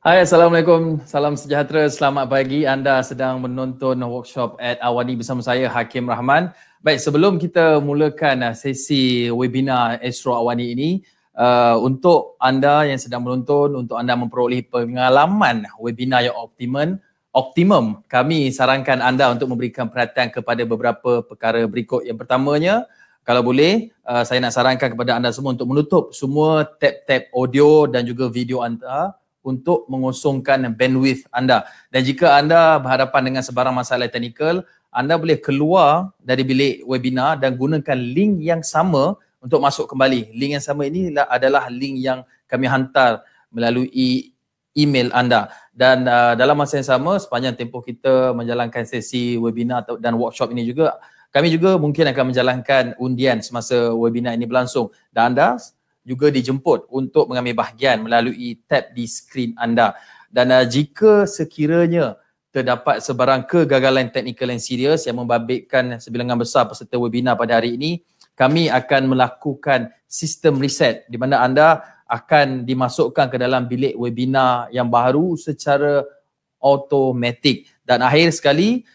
Hai, Assalamualaikum. Salam sejahtera. Selamat pagi. Anda sedang menonton workshop at Awani bersama saya, Hakim Rahman. Baik, sebelum kita mulakan sesi webinar Astro Awani ini, untuk anda yang sedang menonton, untuk anda memperoleh pengalaman webinar yang optimum, kami sarankan anda untuk memberikan perhatian kepada beberapa perkara berikut. Yang pertamanya, kalau boleh, saya nak sarankan kepada anda semua untuk menutup semua tab-tab audio dan juga video anda untuk mengosongkan bandwidth anda. Dan jika anda berhadapan dengan sebarang masalah teknikal, anda boleh keluar dari bilik webinar dan gunakan link yang sama untuk masuk kembali. Link yang sama ini adalah link yang kami hantar melalui email anda. Dan dalam masa yang sama, sepanjang tempoh kita menjalankan sesi webinar dan workshop ini juga, kami juga mungkin akan menjalankan undian semasa webinar ini berlangsung. Dan anda juga dijemput untuk mengambil bahagian melalui tab di skrin anda. Dan jika sekiranya terdapat sebarang kegagalan teknikal yang serius yang membabitkan sebilangan besar peserta webinar pada hari ini, kami akan melakukan sistem reset di mana anda akan dimasukkan ke dalam bilik webinar yang baru secara automatik. Dan akhir sekali,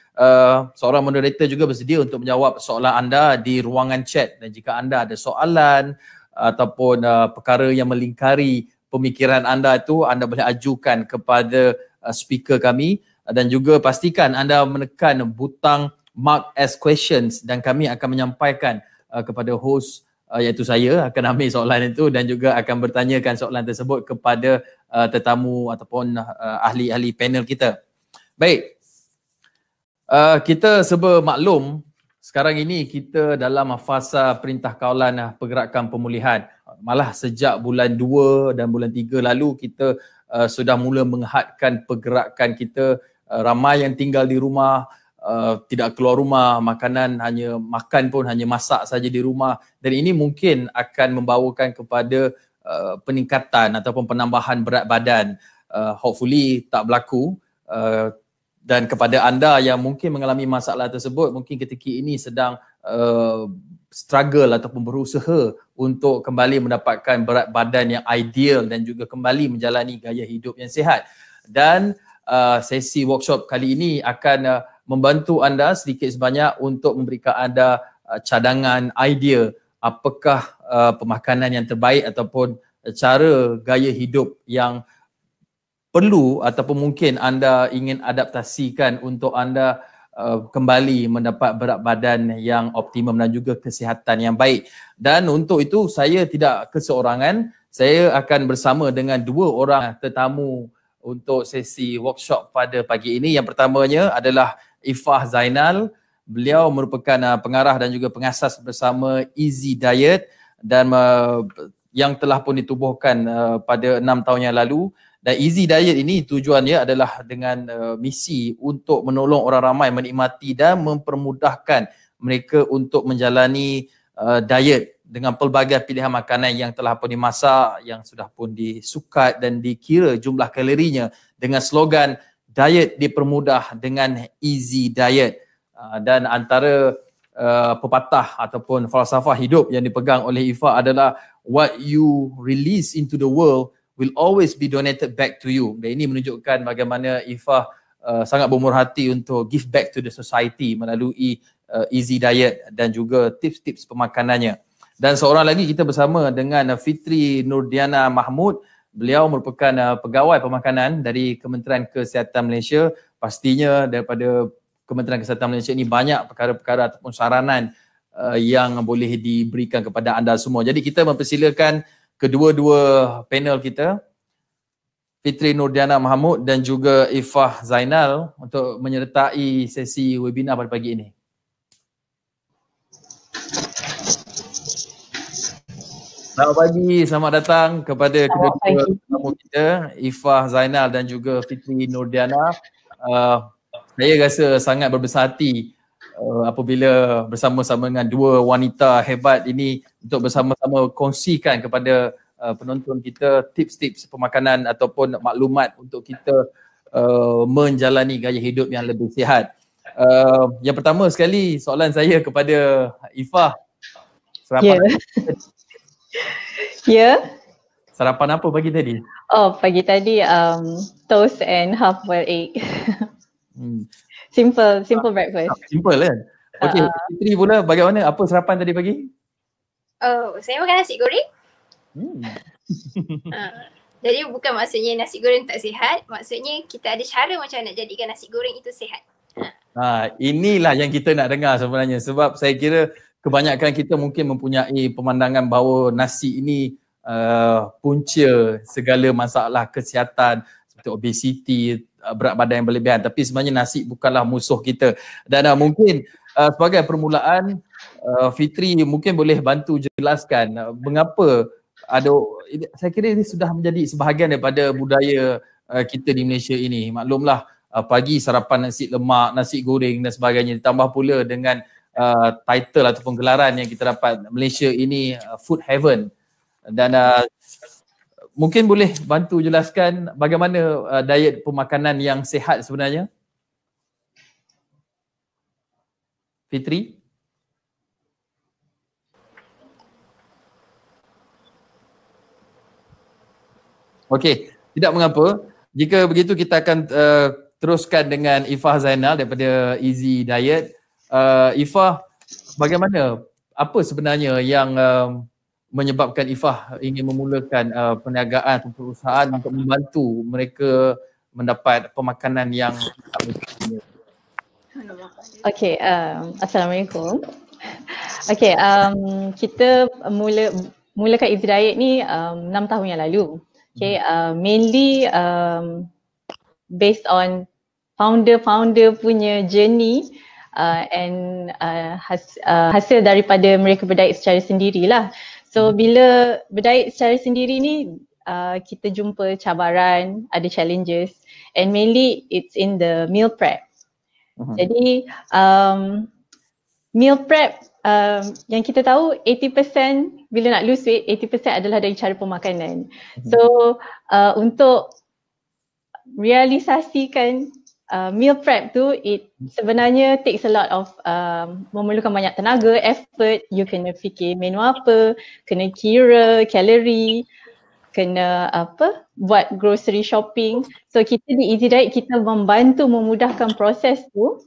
seorang moderator juga bersedia untuk menjawab soalan anda di ruangan chat. Dan jika anda ada soalan ataupun perkara yang melingkari pemikiran anda itu, anda boleh ajukan kepada speaker kami. Dan juga pastikan anda menekan butang mark as questions dan kami akan menyampaikan kepada host, iaitu saya akan ambil soalan itu dan juga akan bertanyakan soalan tersebut kepada tetamu ataupun ahli-ahli panel kita. Baik, kita serba maklum sekarang ini kita dalam fasa perintah kawalan pergerakan pemulihan. Malah sejak bulan 2 dan bulan 3 lalu kita sudah mula menghadkan pergerakan kita. Ramai yang tinggal di rumah, tidak keluar rumah, makan pun hanya masak saja di rumah. Dan ini mungkin akan membawakan kepada peningkatan ataupun penambahan berat badan. Hopefully tak berlaku. Dan kepada anda yang mungkin mengalami masalah tersebut, mungkin ketika ini sedang struggle ataupun berusaha untuk kembali mendapatkan berat badan yang ideal dan juga kembali menjalani gaya hidup yang sihat. Dan sesi workshop kali ini akan membantu anda sedikit sebanyak untuk memberikan anda cadangan idea apakah pemakanan yang terbaik ataupun cara gaya hidup yang perlu ataupun mungkin anda ingin adaptasikan untuk anda kembali mendapat berat badan yang optimum dan juga kesihatan yang baik. Dan untuk itu saya tidak keseorangan, saya akan bersama dengan dua orang tetamu untuk sesi workshop pada pagi ini. Yang pertamanya adalah Ifah Zainal. Beliau merupakan pengarah dan juga pengasas bersama Easy Diet dan yang telah pun ditubuhkan pada 6 tahun yang lalu. Dan Easy Diet ini tujuannya adalah dengan misi untuk menolong orang ramai menikmati dan mempermudahkan mereka untuk menjalani diet dengan pelbagai pilihan makanan yang telah pun dimasak, yang sudah pun disukat dan dikira jumlah kalorinya dengan slogan diet dipermudah dengan Easy Diet. Dan antara pepatah ataupun falsafah hidup yang dipegang oleh Ifah adalah what you release into the world will always be donated back to you. Dan ini menunjukkan bagaimana Ifah sangat bermurah hati untuk give back to the society melalui Easy Diet dan juga tips-tips pemakanannya. Dan seorang lagi kita bersama dengan Fitri Nurdiana Mahmud. Beliau merupakan pegawai pemakanan dari Kementerian Kesihatan Malaysia. Pastinya daripada Kementerian Kesihatan Malaysia ini banyak perkara-perkara ataupun saranan yang boleh diberikan kepada anda semua. Jadi kita mempersilakan kedua-dua panel kita, Fitri Nurdiana Mahmud dan juga Ifah Zainal, untuk menyertai sesi webinar pada pagi ini. Selamat pagi, selamat datang kepada kedua-dua tetamu kita, Ifah Zainal dan juga Fitri Nurdiana. Saya rasa sangat berbesar hati apabila bersama-sama dengan dua wanita hebat ini untuk bersama-sama kongsikan kepada penonton kita tips-tips pemakanan ataupun maklumat untuk kita menjalani gaya hidup yang lebih sihat. Yang pertama sekali, soalan saya kepada Ifah. Ya. Sarapan apa pagi tadi? Oh, pagi tadi toast and half boiled egg. Simple breakfast. Simple kan? Okey, Fitri pula bagaimana? Apa sarapan tadi pagi? Oh, saya makan nasi goreng. Jadi bukan maksudnya nasi goreng tak sihat, maksudnya kita ada cara macam nak jadikan nasi goreng itu sihat. Inilah yang kita nak dengar sebenarnya, sebab saya kira kebanyakan kita mungkin mempunyai pemandangan bahawa nasi ini punca segala masalah kesihatan seperti obesiti, berat badan yang berlebihan, tapi sebenarnya nasi bukanlah musuh kita. Dan mungkin sebagai permulaan, Fitri mungkin boleh bantu jelaskan mengapa saya kira ini sudah menjadi sebahagian daripada budaya kita di Malaysia ini. Maklumlah pagi sarapan nasi lemak, nasi goreng dan sebagainya, ditambah pula dengan title ataupun gelaran yang kita dapat, Malaysia ini food heaven. Dan mungkin boleh bantu jelaskan bagaimana diet pemakanan yang sihat sebenarnya? Fitri? Okey, tidak mengapa. Jika begitu kita akan teruskan dengan Ifah Zainal daripada Easy Diet. Ifah, bagaimana, apa sebenarnya yang menyebabkan Ifah ingin memulakan perniagaan perusahaan untuk membantu mereka mendapat pemakanan yang Okey, Assalamualaikum. Okey, kita mulakan Easy Diet ni 6 tahun yang lalu. Okay, mainly based on founder punya journey and hasil daripada mereka berdiet secara sendirilah. So bila berdiet secara sendiri ni kita jumpa cabaran, ada challenges, and mainly it's in the meal prep. Jadi meal prep yang kita tahu 80% bila nak lose weight, 80% adalah dari cara pemakanan. So untuk realisasikan meal prep tu, it sebenarnya takes a lot of memerlukan banyak tenaga, effort. You kena fikir menu apa, kena kira kalori, kena buat grocery shopping. So kita di Easy Diet kita membantu memudahkan proses tu.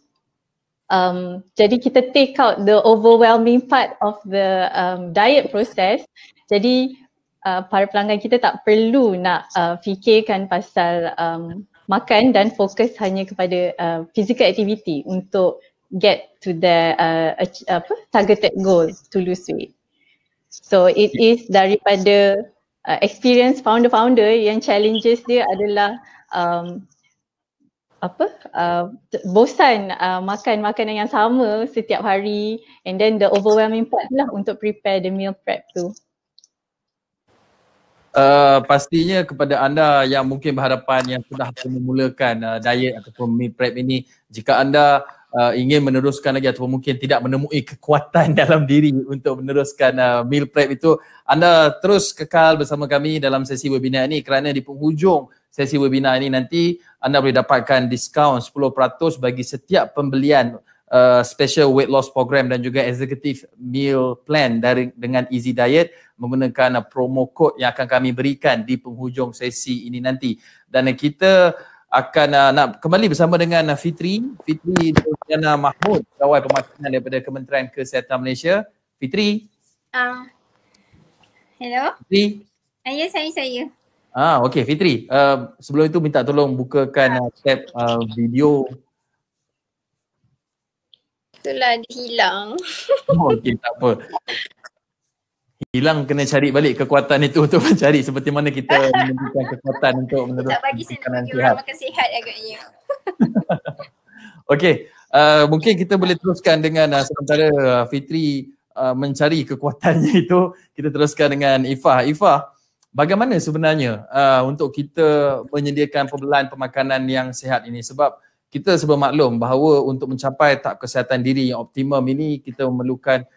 Jadi kita take out the overwhelming part of the diet process. Jadi para pelanggan kita tak perlu nak fikirkan pasal makan dan fokus hanya kepada physical activity untuk get to the targeted goal to lose weight. So it is daripada experience founder yang challenges dia adalah bosan makan makanan yang sama setiap hari, and then the overwhelming part lah untuk prepare the meal prep tu. Pastinya kepada anda yang mungkin berhadapan yang sudah memulakan diet ataupun meal prep ini, jika anda ingin meneruskan lagi ataupun mungkin tidak menemui kekuatan dalam diri untuk meneruskan meal prep itu, anda terus kekal bersama kami dalam sesi webinar ini, kerana di penghujung sesi webinar ini nanti anda boleh dapatkan diskaun 10% bagi setiap pembelian special weight loss program dan juga executive meal plan dengan Easy Diet menggunakan promo code yang akan kami berikan di penghujung sesi ini nanti. Dan kita akan nak kembali bersama dengan Fitri Diana Mahmud, pegawai pemakanan daripada Kementerian Kesihatan Malaysia. Fitri. Hello. Fitri. Ya, saya. Okey Fitri, sebelum itu minta tolong bukakan tab video. Itulah dia hilang. Okey, tak apa. Hilang, kena cari balik kekuatan itu untuk mencari seperti mana kita memberikan kekuatan untuk meneruskan tak bagi saya nak bagi orang makan sihat agaknya. Okey, mungkin kita boleh teruskan dengan sementara Fitri mencari kekuatannya itu, kita teruskan dengan Ifah. Ifah, bagaimana sebenarnya untuk kita menyediakan pembelian pemakanan yang sihat ini? Sebab kita bermaklum bahawa untuk mencapai tahap kesihatan diri yang optimum ini, kita memerlukan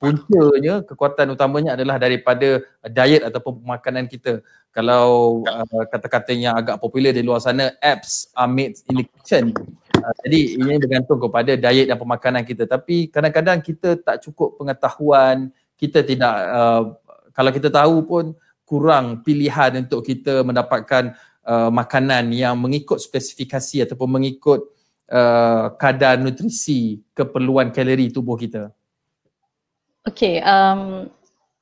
puncanya, kekuatan utamanya adalah daripada diet ataupun pemakanan kita. Kalau kata-kata yang agak popular di luar sana, apps are made in the kitchen. Jadi ini bergantung kepada diet dan pemakanan kita. Tapi kadang-kadang kita tak cukup pengetahuan, kita tidak kalau kita tahu pun kurang pilihan untuk kita mendapatkan makanan yang mengikut spesifikasi ataupun mengikut kadar nutrisi keperluan kalori tubuh kita. Okay,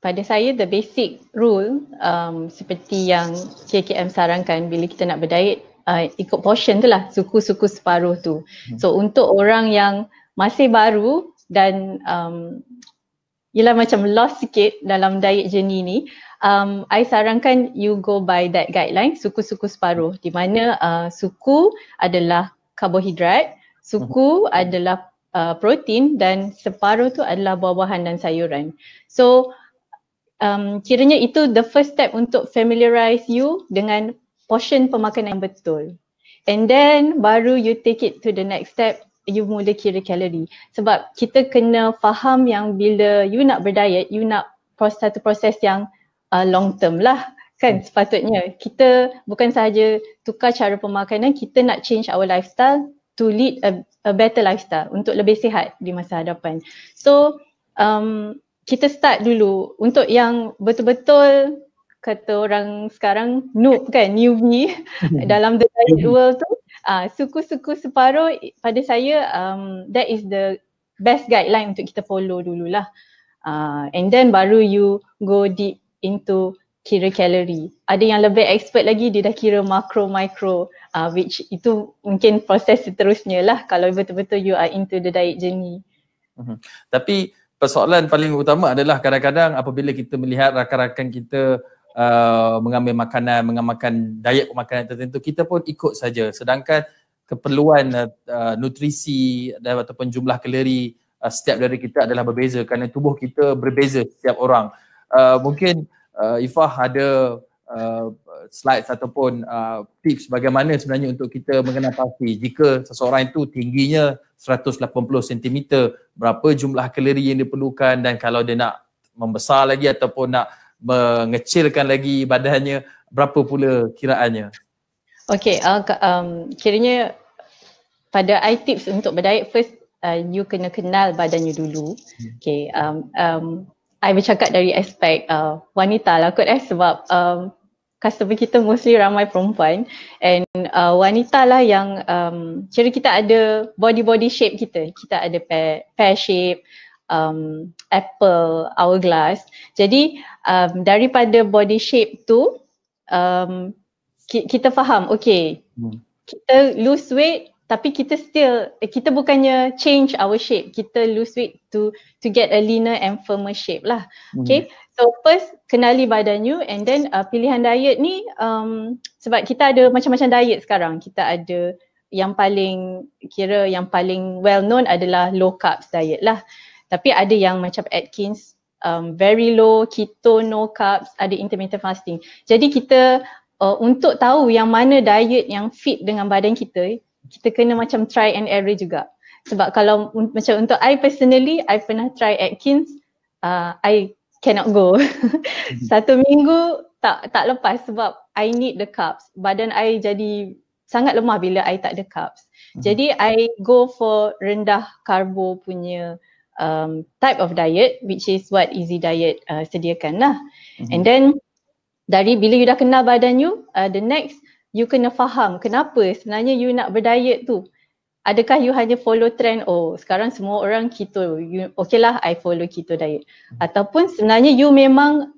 pada saya the basic rule seperti yang KKM sarankan bila kita nak berdiet, ikut portion tu lah, suku-suku separuh tu. So untuk orang yang masih baru dan ialah macam lost sikit dalam diet journey ni, I sarankan you go by that guideline, suku-suku separuh, di mana suku adalah karbohidrat, suku adalah protein dan separuh tu adalah buah-buahan dan sayuran. So kiranya itu the first step untuk familiarize you dengan portion pemakanan yang betul. And then baru you take it to the next step, you mula kira kalori. Sebab kita kena faham yang bila you nak berdiet, you nak satu proses yang long term lah kan. Sepatutnya kita bukan sahaja tukar cara pemakanan, kita nak change our lifestyle to lead a better lifestyle, untuk lebih sihat di masa hadapan. So kita start dulu untuk yang betul-betul kata orang sekarang noob kan, newbie dalam the diet world tu. Suku-suku separuh pada saya that is the best guideline untuk kita follow dululah. And then baru you go deep into kira kalori. Ada yang lebih expert lagi, dia dah kira makro, micro, which itu mungkin proses seterusnya lah kalau betul-betul you are into the diet journey. Tapi persoalan paling utama adalah kadang-kadang apabila kita melihat rakan-rakan kita mengambil makanan, mengamalkan diet pemakanan tertentu, kita pun ikut saja. Sedangkan keperluan nutrisi ataupun jumlah kalori setiap dari kita adalah berbeza kerana tubuh kita berbeza setiap orang. Mungkin Ifah ada slides ataupun tips bagaimana sebenarnya untuk kita mengenal pasti jika seseorang itu tingginya 180 cm, berapa jumlah kalori yang diperlukan, dan kalau dia nak membesar lagi ataupun nak mengecilkan lagi badannya, berapa pula kiraannya? Okay, kiranya pada I tips untuk berdiet, first you kena kenal badan you dulu. Okay, I bercakap dari aspek wanita lah kot sebab customer kita mostly ramai perempuan, and wanita lah yang kira kita ada body shape kita ada pear shape, apple, hourglass. Jadi daripada body shape tu kita faham, okay, kita lose weight tapi kita bukannya change our shape, kita lose weight to get a leaner and firmer shape lah. Okay, so first kenali badan you, and then pilihan diet ni sebab kita ada macam-macam diet sekarang. Kita ada yang paling well known adalah low carbs diet lah. Tapi ada yang macam Atkins, very low, keto, no carbs, ada intermittent fasting. Jadi kita untuk tahu yang mana diet yang fit dengan badan kita kena macam try and error juga. Sebab kalau macam untuk I personally, I pernah try Atkins, I cannot go. 1 minggu tak lepas sebab I need the carbs. Badan I jadi sangat lemah bila I tak ada carbs. Jadi I go for rendah karbo punya type of diet, which is what Easy Diet sediakan lah. And then dari bila you dah kenal badan you, the next you kena faham kenapa sebenarnya you nak berdiet tu. Adakah you hanya follow trend, oh sekarang semua orang keto, okay lah I follow keto diet. Ataupun sebenarnya you memang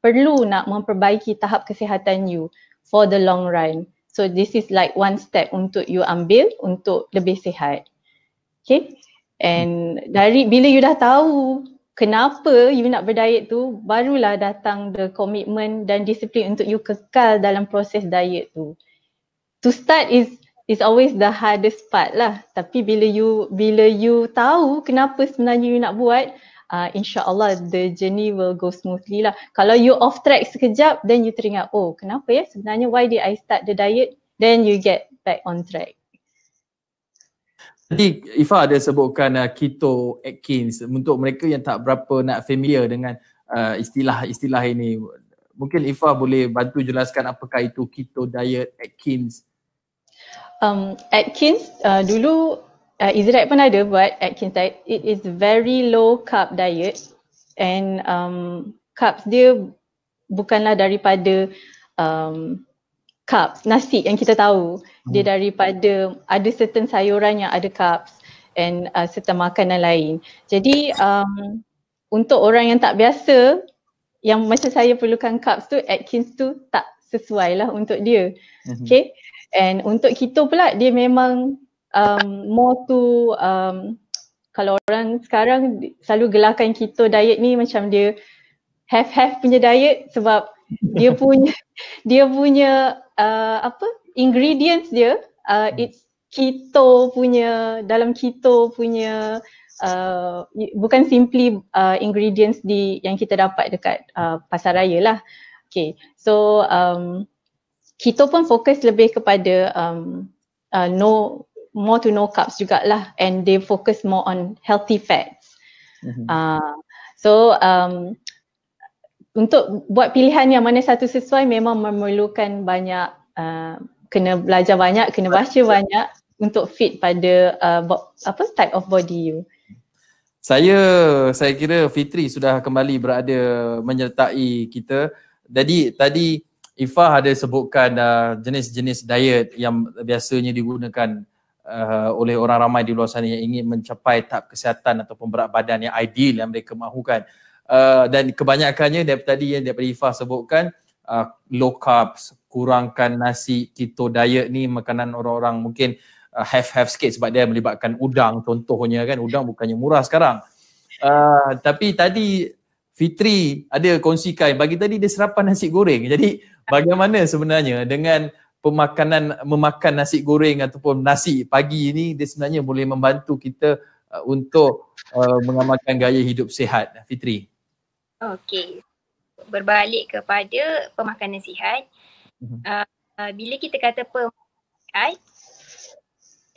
perlu nak memperbaiki tahap kesihatan you for the long run. So this is like one step untuk you ambil untuk lebih sihat. Okay, and dari bila you dah tahu kenapa you nak berdiet tu, barulah datang the commitment dan disiplin untuk you kekal dalam proses diet tu. To start is always the hardest part lah. Tapi bila you tahu kenapa sebenarnya you nak buat, insyaAllah the journey will go smoothly lah. Kalau you off track sekejap, then you teringat, oh kenapa ya sebenarnya, why did I start the diet? Then you get back on track. Tadi Ifah ada sebutkan keto, Atkins. Untuk mereka yang tak berapa nak familiar dengan istilah-istilah ini, mungkin Ifah boleh bantu jelaskan apakah itu keto diet, Atkins? Atkins dulu Easy Diet pun ada buat Atkins diet. It is very low carb diet, and carbs dia bukanlah daripada carbs, nasi yang kita tahu. Dia daripada ada certain sayuran yang ada carbs and serta makanan lain. Jadi untuk orang yang tak biasa, yang macam saya perlukan carbs tu, Atkins tu tak sesuai lah untuk dia. Okay. And untuk keto pula dia memang more to kalau orang sekarang selalu gelarkan keto diet ni macam dia have punya diet sebab dia punya ingredients dia it's keto punya, dalam keto punya bukan simply ingredients yang kita dapat dekat pasar raya lah. Okay, so keto pun fokus lebih kepada more to no carbs jugalah, and they focus more on healthy fats. So untuk buat pilihan yang mana satu sesuai memang memerlukan banyak kena belajar banyak, kena baca banyak untuk fit pada type of body you. Saya kira Fitri sudah kembali berada menyertai kita. Jadi tadi Ifah ada sebutkan jenis-jenis diet yang biasanya digunakan oleh orang ramai di luar sana yang ingin mencapai tahap kesihatan ataupun berat badan yang ideal yang mereka mahukan. Dan kebanyakannya daripada Ifah sebutkan low carbs, kurangkan nasi, keto diet ni makanan orang-orang mungkin have sikit sebab dia melibatkan udang contohnya kan. Udang bukannya murah sekarang. Tapi tadi Fitri ada kongsikan, bagi tadi dia sarapan nasi goreng. Jadi bagaimana sebenarnya dengan memakan nasi goreng ataupun nasi pagi ni, dia sebenarnya boleh membantu kita untuk mengamalkan gaya hidup sihat, Fitri? Okey, berbalik kepada pemakanan sihat. Bila kita kata pemakanan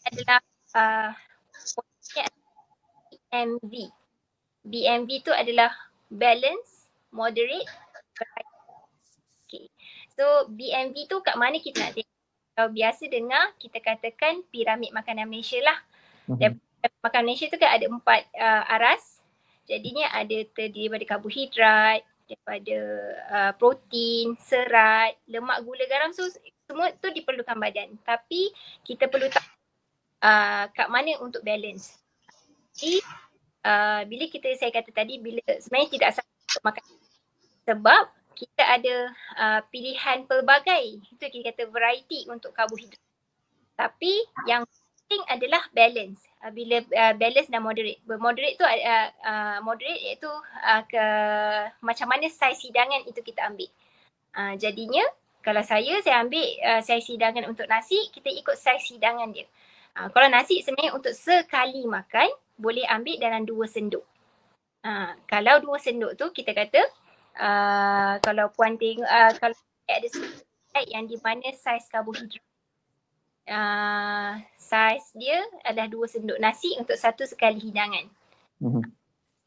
sihat adalah BMV. BMV tu adalah balance, moderate, variety. Okay. So BMV tu kat mana kita nak tengok? Kalau biasa dengar kita katakan piramid makanan Malaysia lah. Makanan Malaysia tu kan ada 4 aras. Jadinya ada terdiri daripada karbohidrat, daripada protein, serat, lemak, gula, garam. So semua tu diperlukan badan. Tapi kita perlu tahu kat mana untuk balance. Jadi bila saya kata tadi, bila sebenarnya tidak salah untuk makan sebab kita ada pilihan pelbagai. Itu kita kata variety untuk karbohidrat. Tapi yang penting adalah balance. Bila balance dan moderate. Moderate tu moderate iaitu macam mana saiz hidangan itu kita ambil. Jadinya kalau saya ambil saiz hidangan untuk nasi, kita ikut saiz hidangan dia. Kalau nasi sebenarnya untuk sekali makan boleh ambil dalam 2 senduk. Kalau 2 senduk tu kita kata kalau puan tengok kalau ada slide yang di mana saiz karbohidrat, saiz dia adalah 2 senduk nasi untuk 1 sekali hidangan.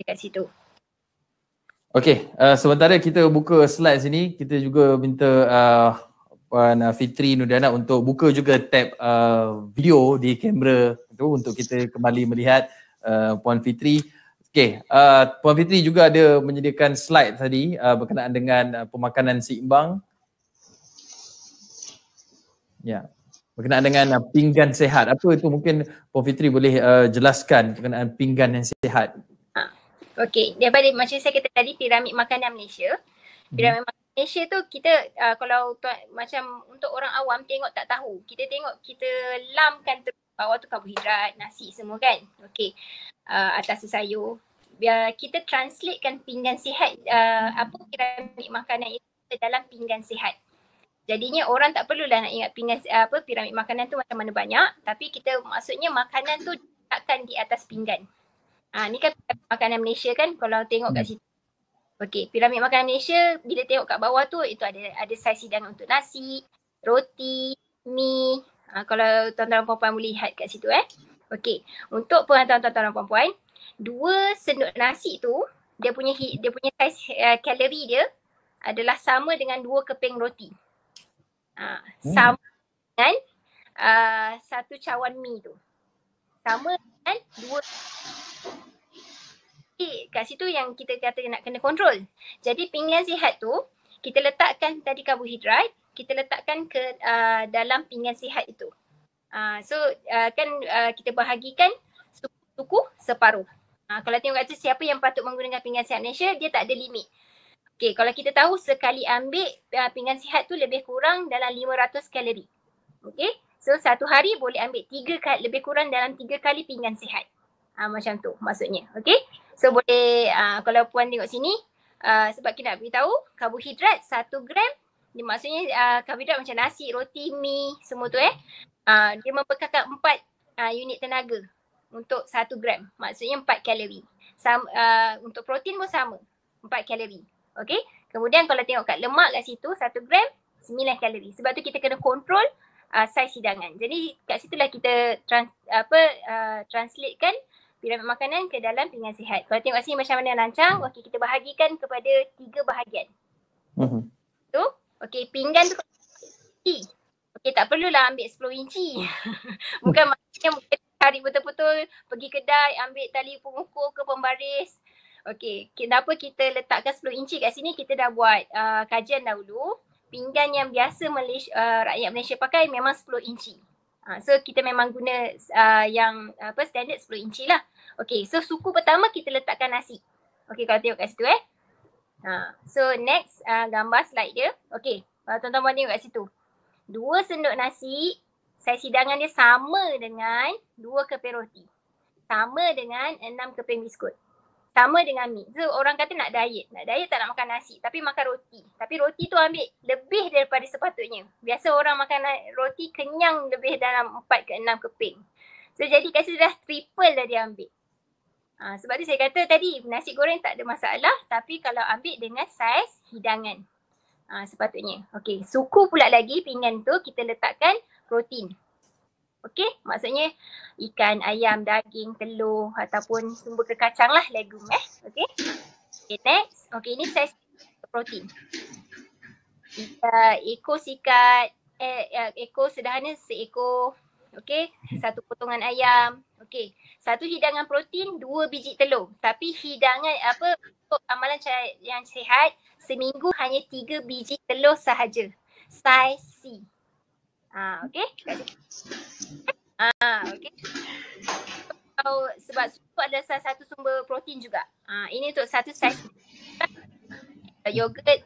Dekat situ. Okey, sementara kita buka slide sini, kita juga minta Puan Fitri Nurdiana untuk buka juga tab video di kamera tu untuk kita kembali melihat Puan Fitri. Okey, Puan Fitri juga ada menyediakan slide tadi berkenaan dengan pemakanan seimbang. Ya, berkenaan dengan pinggan sihat. Apa itu, mungkin Puan Fitri boleh jelaskan berkenaan pinggan yang sihat. Okey, daripada macam saya kata tadi, piramid makanan Malaysia. Piramid makanan Malaysia tu kita kalau macam untuk orang awam tengok tak tahu. Kita tengok, kita lamkan bawah tu karbohidrat, nasi semua kan. Okey. Atas tu sayur. Biar kita translatekan pinggan sihat, apa piramid makanan itu dalam pinggan sihat. Jadinya orang tak perlulah nak ingat piramid makanan tu macam mana banyak, tapi kita maksudnya makanan tu diletakkan di atas pinggan. Ni kan makanan Malaysia kan, kalau tengok kat situ. Okey, piramid makanan Malaysia bila tengok kat bawah tu itu ada saiz hidangan untuk nasi, roti, mi. Kalau tuan-tuan puan-puan boleh lihat kat situ Okey, untuk tuan-tuan puan-puan, 2 sendok nasi tu dia punya saiz kalori dia adalah sama dengan 2 keping roti. Sama dengan 1 cawan mi tu. Sama dengan 2. kat situ yang kita kata nak kena kontrol. Jadi pinggan sihat tu kita letakkan tadi karbohidrat, kita letakkan ke dalam pinggan sihat itu. Kita bahagikan suku separuh. Kalau tengok kata siapa yang patut menggunakan pinggan sihat Malaysia, dia tak ada limit. Okay, kalau kita tahu sekali ambil pinggan sihat tu lebih kurang dalam 500 kalori. Okay, so satu hari boleh ambil lebih kurang dalam 3 kali pinggan sihat. Macam tu maksudnya. Okay, so boleh kalau puan tengok sini, sebab kita nak beritahu karbohidrat 1 gram, dia maksudnya karbohidrat macam nasi, roti, mi, semua tu dia membekalkan 4 unit tenaga untuk 1 gram. Maksudnya 4 kalori. Untuk protein pun sama, 4 kalori. Okay. Kemudian kalau tengok kat lemak kat situ 1 gram 9 kalori. Sebab tu kita kena kontrol saiz hidangan. Jadi kat situlah kita translatekan piramid makanan ke dalam pinggan sihat. Kalau tengok sini macam mana rancang, okey, kita bahagikan kepada 3 bahagian. Tu, okey, pinggan tu okey, tak perlulah ambil 10 inci. Bukan maksudnya mungkin cari betul-betul pergi kedai ambil tali pengukur ke pembaris. Okey, kenapa kita letakkan 10 inci kat sini? Kita dah buat kajian dahulu. Pinggan yang biasa rakyat Malaysia pakai memang 10 inci. So kita memang guna yang standard 10 inci lah. Okey, so suku pertama kita letakkan nasi. Okey, kalau tengok kat situ So next gambar slide dia. Okey, tuan-tuan tengok kat situ. 2 sendok nasi, saiz hidangan dia sama dengan 2 keping roti. Sama dengan 6 keping biskut. Sama dengan mi. So orang kata nak diet. Nak diet tak nak makan nasi tapi makan roti. Tapi roti tu ambil lebih daripada sepatutnya. Biasa orang makan roti kenyang lebih dalam 4 ke 6 keping. So jadi kat situ dah triple dah dia ambil. Sebab tu saya kata tadi nasi goreng tak ada masalah tapi kalau ambil dengan saiz hidangan. Sepatutnya. Okey, suku pula lagi pinggan tu kita letakkan protein. Okey, maksudnya ikan, ayam, daging, telur ataupun sumber kekacang lah, legum Okey. Okay, next. Okey, ini saiz protein. Ekor sikat, ekor sederhana seekor. Okey, 1 potongan ayam. Okey, 1 hidangan protein, 2 biji telur. Tapi hidangan untuk amalan yang sihat, seminggu hanya 3 biji telur sahaja. Saiz C. Okey. Okey. Sebab susu adalah salah satu sumber protein juga. Ini untuk satu saiz. Yogurt,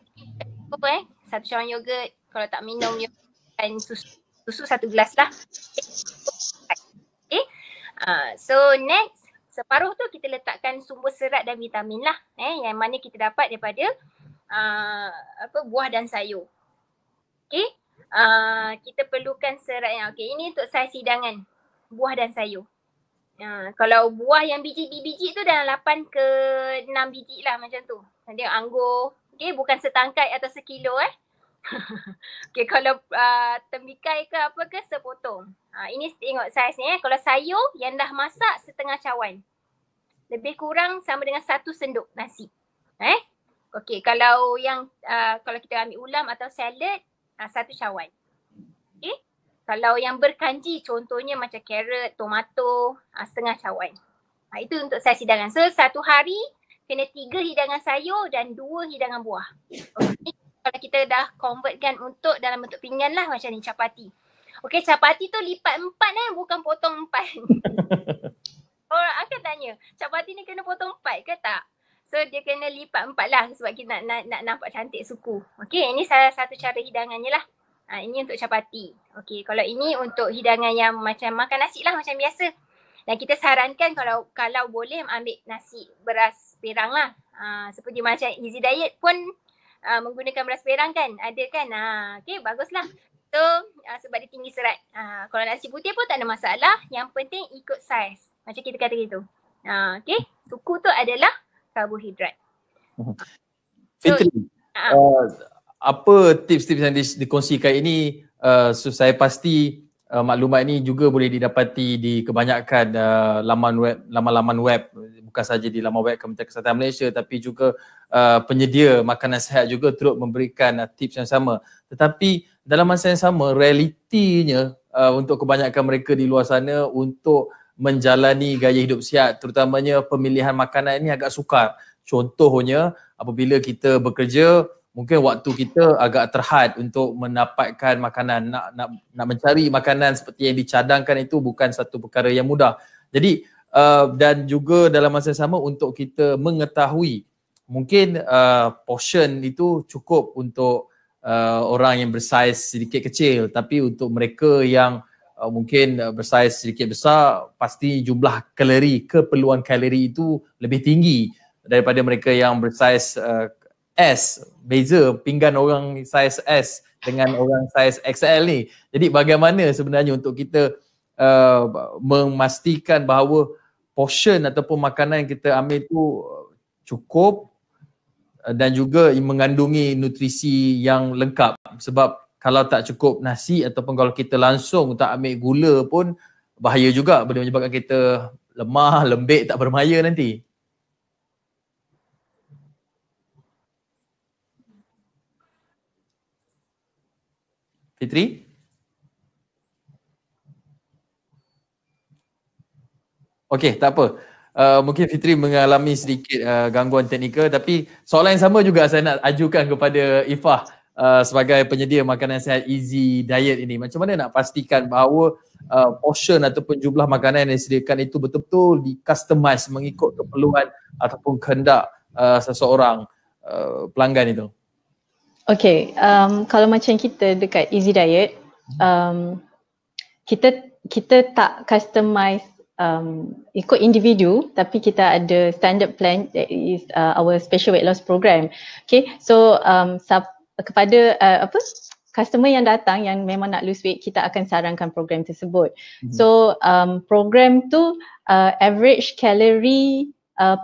1 cawan yogurt. Kalau tak minum yogurt, susu 1 gelas lah. Okay. So next, separuh tu kita letakkan sumber serat dan vitamin lah. Yang mana kita dapat daripada buah dan sayur. Okay. Kita perlukan serat yang ini untuk saiz hidangan buah dan sayur. Kalau buah yang biji-biji tu dalam 8 ke 6 biji lah macam tu. Dia anggur, bukan setangkai atau sekilo kalau tembikai ke apa ke sepotong. Ini tengok saiz ni Kalau sayur yang dah masak setengah cawan. Lebih kurang sama dengan 1 sendok nasi. Kalau yang kalau kita ambil ulam atau salad 1 cawan. Kalau yang berkanji contohnya macam carrot, tomato, setengah cawan. Itu untuk saiz hidangan. So satu hari kena 3 hidangan sayur dan 2 hidangan buah. Kalau kita dah convertkan untuk dalam bentuk pinggan lah macam ni capati. Capati tu lipat 4 bukan potong 4. Orang akan tanya, capati ni kena potong 4 ke tak? So dia kena lipat 4 lah sebab kita nak nampak cantik suku. Ini salah satu cara hidangannya lah. Ini untuk capati. Kalau ini untuk hidangan yang macam makan nasi lah macam biasa. Dan kita sarankan kalau boleh ambil nasi beras perang lah. Seperti macam Easy Diet pun menggunakan beras perang kan. Ada kan. Baguslah. So sebab dia tinggi serat. Kalau nasi putih pun tak ada masalah. Yang penting ikut saiz. Macam kita kata gitu. Suku tu adalah karbohidrat. Fitri, apa tips-tips yang dikongsikan ini so saya pasti maklumat ini juga boleh didapati di kebanyakan laman-laman web, bukan saja di laman web Kementerian Kesihatan Malaysia tapi juga penyedia makanan sihat juga turut memberikan tips yang sama. Tetapi dalam masa yang sama realitinya untuk kebanyakan mereka di luar sana untuk menjalani gaya hidup sihat, terutamanya pemilihan makanan ini agak sukar. Contohnya apabila kita bekerja, mungkin waktu kita agak terhad untuk mendapatkan makanan, nak mencari makanan seperti yang dicadangkan itu bukan satu perkara yang mudah. Jadi dan juga dalam masa sama untuk kita mengetahui mungkin portion itu cukup untuk orang yang bersaiz sedikit kecil, tapi untuk mereka yang mungkin bersaiz sedikit besar, pasti jumlah kalori, keperluan kalori itu lebih tinggi daripada mereka yang bersaiz S. Beza pinggan orang saiz S dengan orang saiz XL ni. Jadi bagaimana sebenarnya untuk kita memastikan bahawa portion ataupun makanan yang kita ambil tu cukup dan juga mengandungi nutrisi yang lengkap. Sebab kalau tak cukup nasi ataupun kalau kita langsung tak ambil gula pun bahaya juga, boleh menyebabkan kita lemah, lembik, tak bermaya nanti. Fitri? Okey, tak apa. Mungkin Fitri mengalami sedikit gangguan teknikal, tapi soalan yang sama juga saya nak ajukan kepada Ifah sebagai penyedia makanan sihat Easy Diet ini. Macam mana nak pastikan bahawa portion ataupun jumlah makanan yang disediakan itu betul-betul di-customize mengikut keperluan ataupun kehendak seseorang pelanggan itu? Okay, kalau macam kita dekat Easy Diet, kita tak customize ikut individu, tapi kita ada standard plan, that is our special weight loss program. Okay, so kepada customer yang datang yang memang nak lose weight, kita akan sarankan program tersebut. So program tu average calorie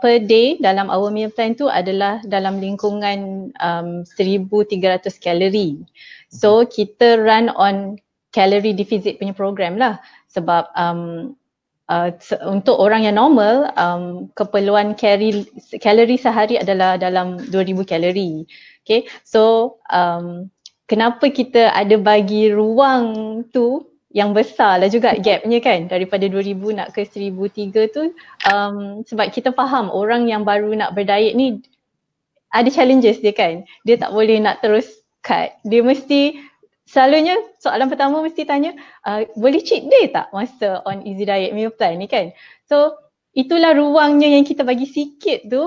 per day dalam our meal plan tu adalah dalam lingkungan 1,300 kalori. So kita run on calorie deficit punya program lah, sebab untuk orang yang normal keperluan kalori sehari adalah dalam 2,000 kalori. Okay, so kenapa kita ada bagi ruang tu yang besar lah juga gapnya kan, daripada 2,000 nak ke 1,300 tu, sebab kita faham orang yang baru nak berdiet ni ada challenges dia kan, dia tak boleh nak terus cut, dia mesti selalunya soalan pertama mesti tanya boleh cheat day tak masa on Easy Diet meal plan ni kan. So itulah ruangnya yang kita bagi sikit tu,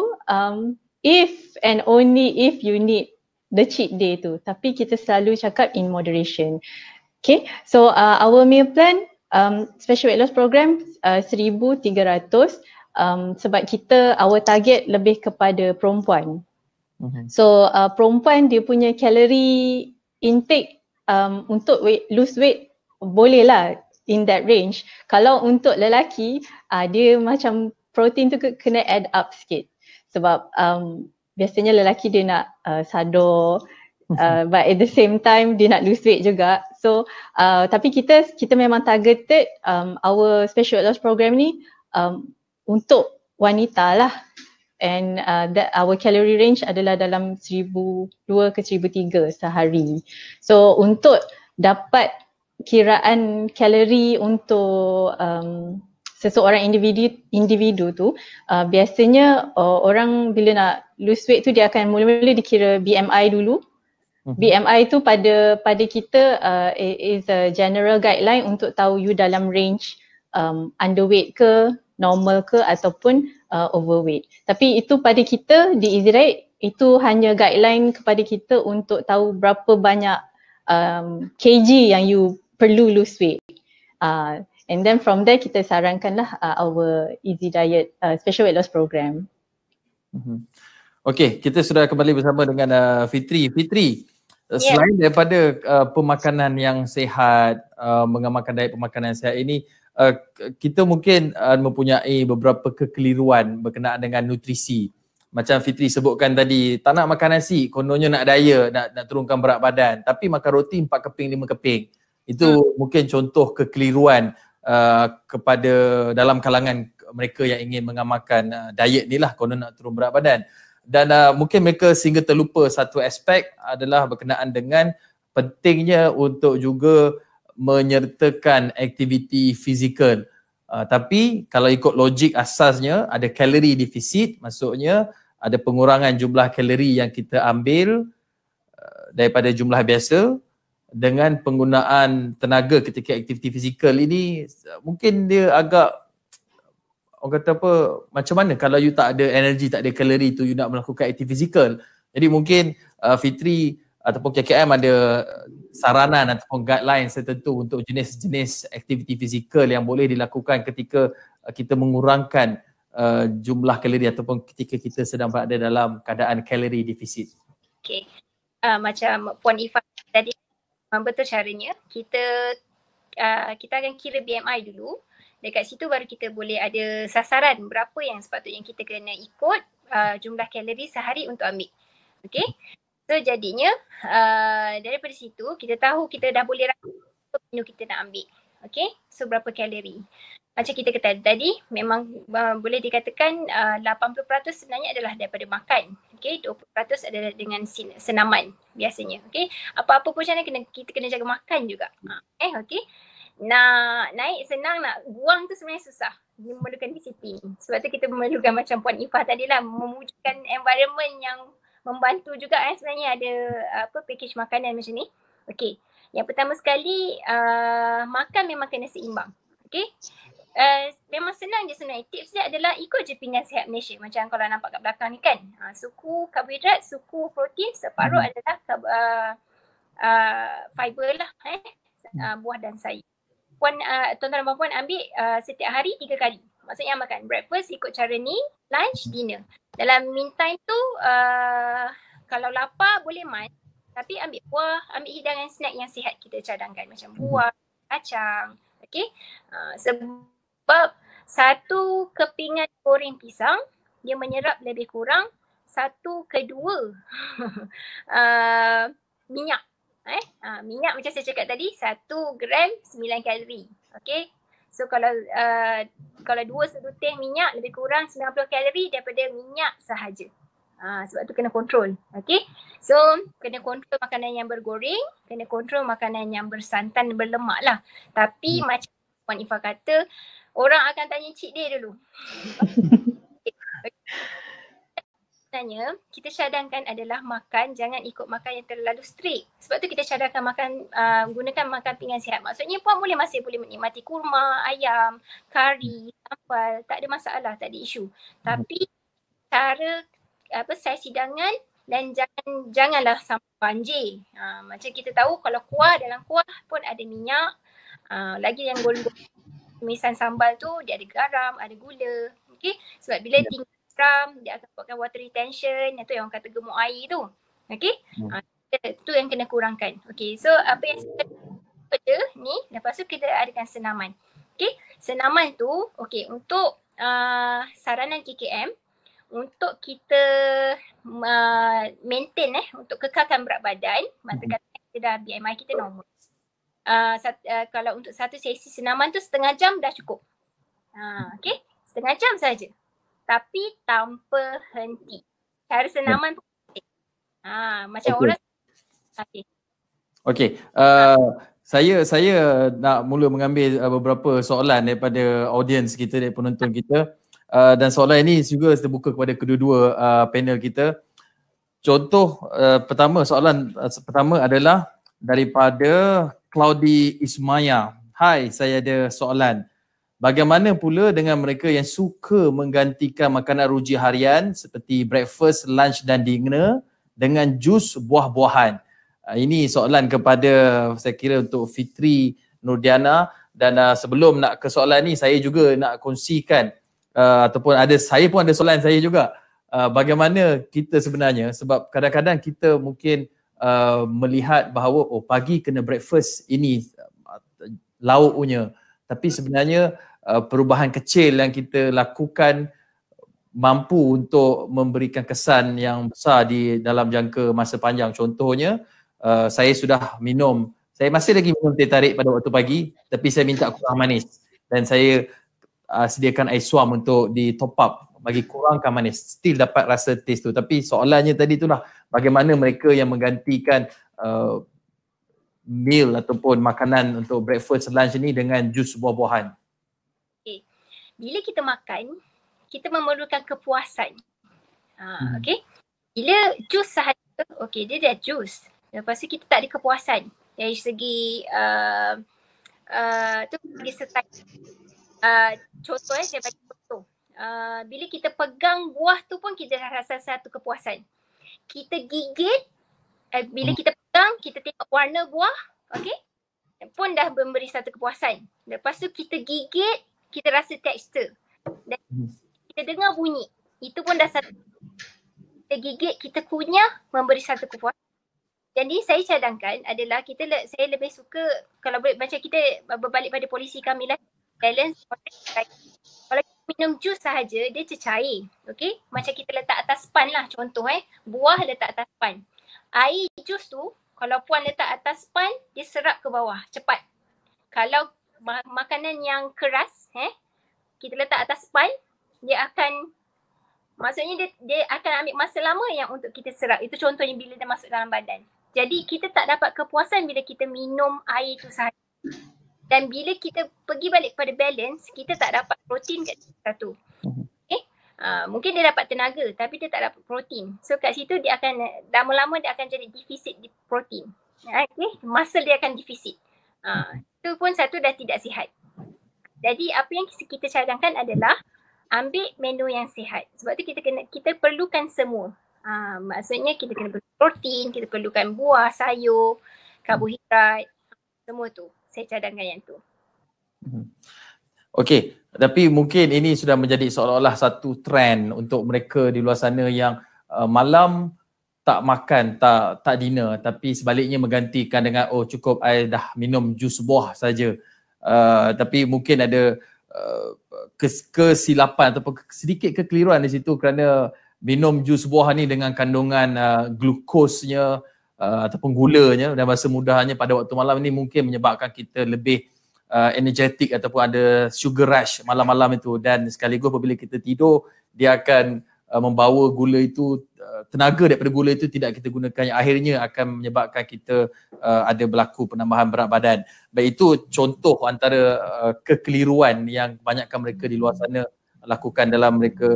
if and only if you need the cheat day tu, tapi kita selalu cakap in moderation. Okay, so our meal plan, special weight loss program 1,300, sebab kita our target lebih kepada perempuan. So perempuan dia punya kalori intake untuk lose weight boleh lah in that range. Kalau untuk lelaki dia macam protein tu kena add up sikit, sebab biasanya lelaki dia nak sadar, but at the same time dia nak lose weight juga. So tapi kita memang targeted our special weight loss program ni untuk wanita lah, and that our calorie range adalah dalam 1,200 ke 1,300 sehari. So untuk dapat kiraan kalori untuk seseorang individu tu, biasanya orang bila nak lose weight tu dia akan mula-mula dikira BMI dulu. BMI tu pada kita is a general guideline untuk tahu you dalam range underweight ke, normal ke ataupun overweight. Tapi itu pada kita di Easy Diet itu hanya guideline kepada kita untuk tahu berapa banyak kg yang you perlu lose weight. And then from there kita sarankanlah our Easy Diet special weight loss program. Okey, kita sudah kembali bersama dengan Fitri. Fitri, selain daripada pemakanan yang sihat, mengamalkan diet pemakanan sihat ini, kita mungkin mempunyai beberapa kekeliruan berkenaan dengan nutrisi. Macam Fitri sebutkan tadi, tak nak makan nasi, kononnya nak diet, nak turunkan berat badan, tapi makan roti 4 keping, 5 keping. Itu mungkin contoh kekeliruan kepada dalam kalangan mereka yang ingin mengamalkan diet ni lah, konon nak turun berat badan. Dan mungkin mereka sehingga terlupa satu aspek adalah berkenaan dengan pentingnya untuk juga menyertakan aktiviti fizikal Tapi kalau ikut logik asasnya ada kalori defisit, maksudnya ada pengurangan jumlah kalori yang kita ambil daripada jumlah biasa dengan penggunaan tenaga ketika aktiviti fizikal ini. Mungkin dia agak, orang kata apa, macam mana kalau you tak ada energi, tak ada kalori tu you nak melakukan aktiviti fizikal. Jadi mungkin Fitri ataupun KKM ada saranan ataupun guidelines tertentu untuk jenis-jenis aktiviti fizikal yang boleh dilakukan ketika kita mengurangkan jumlah kalori ataupun ketika kita sedang berada dalam keadaan kalori defisit. Okay. Macam Puan Ifah tadi, betul caranya. Kita akan kira BMI dulu. Dekat situ baru kita boleh ada sasaran berapa yang sepatutnya kita kena ikut jumlah kalori sehari untuk ambil. Okay. So jadinya daripada situ kita tahu kita dah boleh rasa berapa menu kita nak ambil. Okay. So berapa kalori. Macam kita kata tadi, memang boleh dikatakan 80% sebenarnya adalah daripada makan. Okay, 20% adalah dengan senaman biasanya. Okay, apa-apa pun macam mana kita kena jaga makan juga. Okay. Nak naik senang, nak buang tu sebenarnya susah. Dia memerlukan disiplin. Sebab tu kita memerlukan macam Puan Ifah tadi lah, mewujudkan environment yang membantu juga sebenarnya ada package makanan macam ni. Okay, yang pertama sekali makan memang kena seimbang. Okay. Memang senang je sebenarnya. Tips dia adalah ikut je pinggan sihat Malaysia. Macam kalau nampak kat belakang ni kan. Suku karbohidrat, suku protein, separuh adalah fiber lah. Buah dan sayur. Tuan-tuan dan puan ambil setiap hari 3 kali. Maksudnya makan breakfast ikut cara ni, lunch, dinner. Dalam meantime tu kalau lapar boleh tapi ambil buah, ambil hidangan snack yang sihat kita cadangkan. Macam buah, kacang. Okay. Sebab satu kepingan goreng pisang dia menyerap lebih kurang 1/2 minyak. Minyak macam saya cakap tadi 1 gram 9 kalori. Okay. So kalau 2 seluting minyak lebih kurang 90 kalori daripada minyak sahaja. Sebab tu kena kontrol. Okay. So kena kontrol makanan yang bergoreng, kena kontrol makanan yang bersantan, berlemak lah. Tapi macam Puan Ifah kata, orang akan tanya cik dia dulu. Sebenarnya kita cadangkan adalah makan, jangan ikut makan yang terlalu strict. Sebab tu kita cadangkan makan, gunakan makan pinggan sihat. Maksudnya puan masih boleh menikmati kurma, ayam, kari, sambal, tak ada masalah, tak ada isu. Tapi cara saiz hidangan dan janganlah sampai banjir. Macam kita tahu kalau dalam kuah pun ada minyak. Lagi yang goreng-goreng tumisan sambal tu dia ada garam, ada gula. Okay. Sebab bila tinggi garam dia akan buatkan water retention. Itu yang orang kata gemuk air tu. Okay. Itu yang kena kurangkan. Okay. So apa yang kita ada ni, lepas tu kita adakan senaman. Okay. Senaman tu okay, untuk saranan KKM untuk kita maintain untuk kekalkan berat badan, masa kata kita dah BMI kita normal. Kalau untuk satu sesi senaman tu setengah jam dah cukup. Okay, setengah jam saja. Tapi tanpa henti. Cara senaman pun penting. Macam orang. Okay. Saya nak mula mengambil beberapa soalan daripada audience kita, daripada penonton kita. Dan soalan ini juga terbuka kepada kedua-dua panel kita. Contoh soalan pertama adalah daripada Claudi Ismaya. Hai, saya ada soalan. Bagaimana pula dengan mereka yang suka menggantikan makanan ruji harian seperti breakfast, lunch dan dinner dengan jus buah-buahan? Ini soalan kepada, saya kira, untuk Fitri Nurdiana. Dan sebelum nak ke soalan ni, saya juga nak kongsikan saya pun ada soalan saya juga. Bagaimana kita sebenarnya, sebab kadang-kadang kita mungkin melihat bahawa pagi kena breakfast ini lauknya, tapi sebenarnya perubahan kecil yang kita lakukan mampu untuk memberikan kesan yang besar di dalam jangka masa panjang. Contohnya saya masih lagi minum teh tarik pada waktu pagi, tapi saya minta kurang manis dan saya sediakan air suam untuk di top up bagi kurangkan manis, still dapat rasa taste tu. Tapi soalannya tadi itulah, bagaimana mereka yang menggantikan meal ataupun makanan untuk breakfast, lunch ni dengan jus buah-buahan. Okay. Bila kita makan, kita memerlukan kepuasan. Okay. Bila jus sahaja, okay, dia dah jus. Lepas tu kita tak ada kepuasan dari segi tu segi serta. Contoh saya bagi contoh. Bila kita pegang buah tu pun kita dah rasa satu kepuasan. Kita gigit, bila kita pegang, kita tengok warna buah, okay, pun dah memberi satu kepuasan. Lepas tu kita gigit, kita rasa tekstur. Dan kita dengar bunyi, itu pun dah satu. Kita gigit, kita kunyah, memberi satu kepuasan. Jadi saya cadangkan adalah saya lebih suka kalau boleh macam kita berbalik pada polisi kami lah, balance. Kalau kita minum jus sahaja, dia cecair. Okay? Macam kita letak atas pan lah contoh buah letak atas pan. Air jus tu, kalau puan letak atas pan, dia serap ke bawah cepat. Kalau makanan yang keras, kita letak atas pan, dia akan, maksudnya dia akan ambil masa lama yang untuk kita serap. Itu contohnya bila dia masuk dalam badan. Jadi kita tak dapat kepuasan bila kita minum air tu sahaja. Dan bila kita pergi balik kepada balance, kita tak dapat protein kat situ. Okay? Mungkin dia dapat tenaga tapi dia tak dapat protein. So kat situ dia akan, lama-lama dia akan jadi defisit di protein. Okay? Muscle dia akan defisit. Itu pun satu dah tidak sihat. Jadi apa yang kita cadangkan adalah ambil menu yang sihat. Sebab tu kita perlukan semua. Maksudnya kita kena protein, kita perlukan buah, sayur, karbohidrat, semua tu. Saya cadangkan yang tu. Okey, tapi mungkin ini sudah menjadi seolah-olah satu trend untuk mereka di luar sana yang malam tak makan, tak dinner, tapi sebaliknya menggantikan dengan cukup I dah minum jus buah saja. Tapi mungkin ada kesilapan ataupun sedikit kekeliruan di situ kerana minum jus buah ni dengan kandungan glukosnya ataupun gulanya dan bahasa mudahnya pada waktu malam ni mungkin menyebabkan kita lebih energetik ataupun ada sugar rush malam-malam itu, dan sekaligus apabila kita tidur dia akan membawa gula itu, tenaga daripada gula itu tidak kita gunakan yang akhirnya akan menyebabkan kita ada berlaku penambahan berat badan. Baik, itu contoh antara kekeliruan yang kebanyakan mereka di luar sana lakukan dalam mereka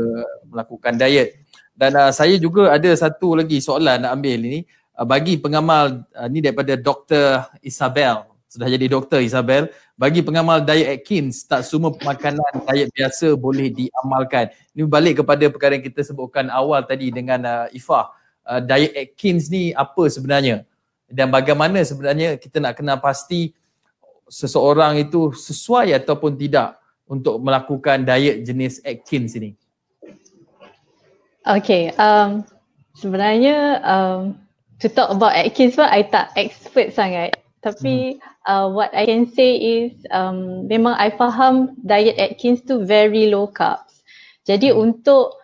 melakukan diet. Dan saya juga ada satu lagi soalan nak ambil ini bagi pengamal ni daripada Dr. Isabel. Sudah jadi Dr. Isabel, bagi pengamal diet Atkins, tak semua makanan diet biasa boleh diamalkan. Ini balik kepada perkara yang kita sebutkan awal tadi dengan Ifah. Diet Atkins ni apa sebenarnya? Dan bagaimana sebenarnya kita nak kenal pasti seseorang itu sesuai ataupun tidak untuk melakukan diet jenis Atkins ini? Okay, sebenarnya to talk about Atkins pun I tak expert sangat. Tapi what I can say is memang I faham diet Atkins tu very low carbs. Jadi untuk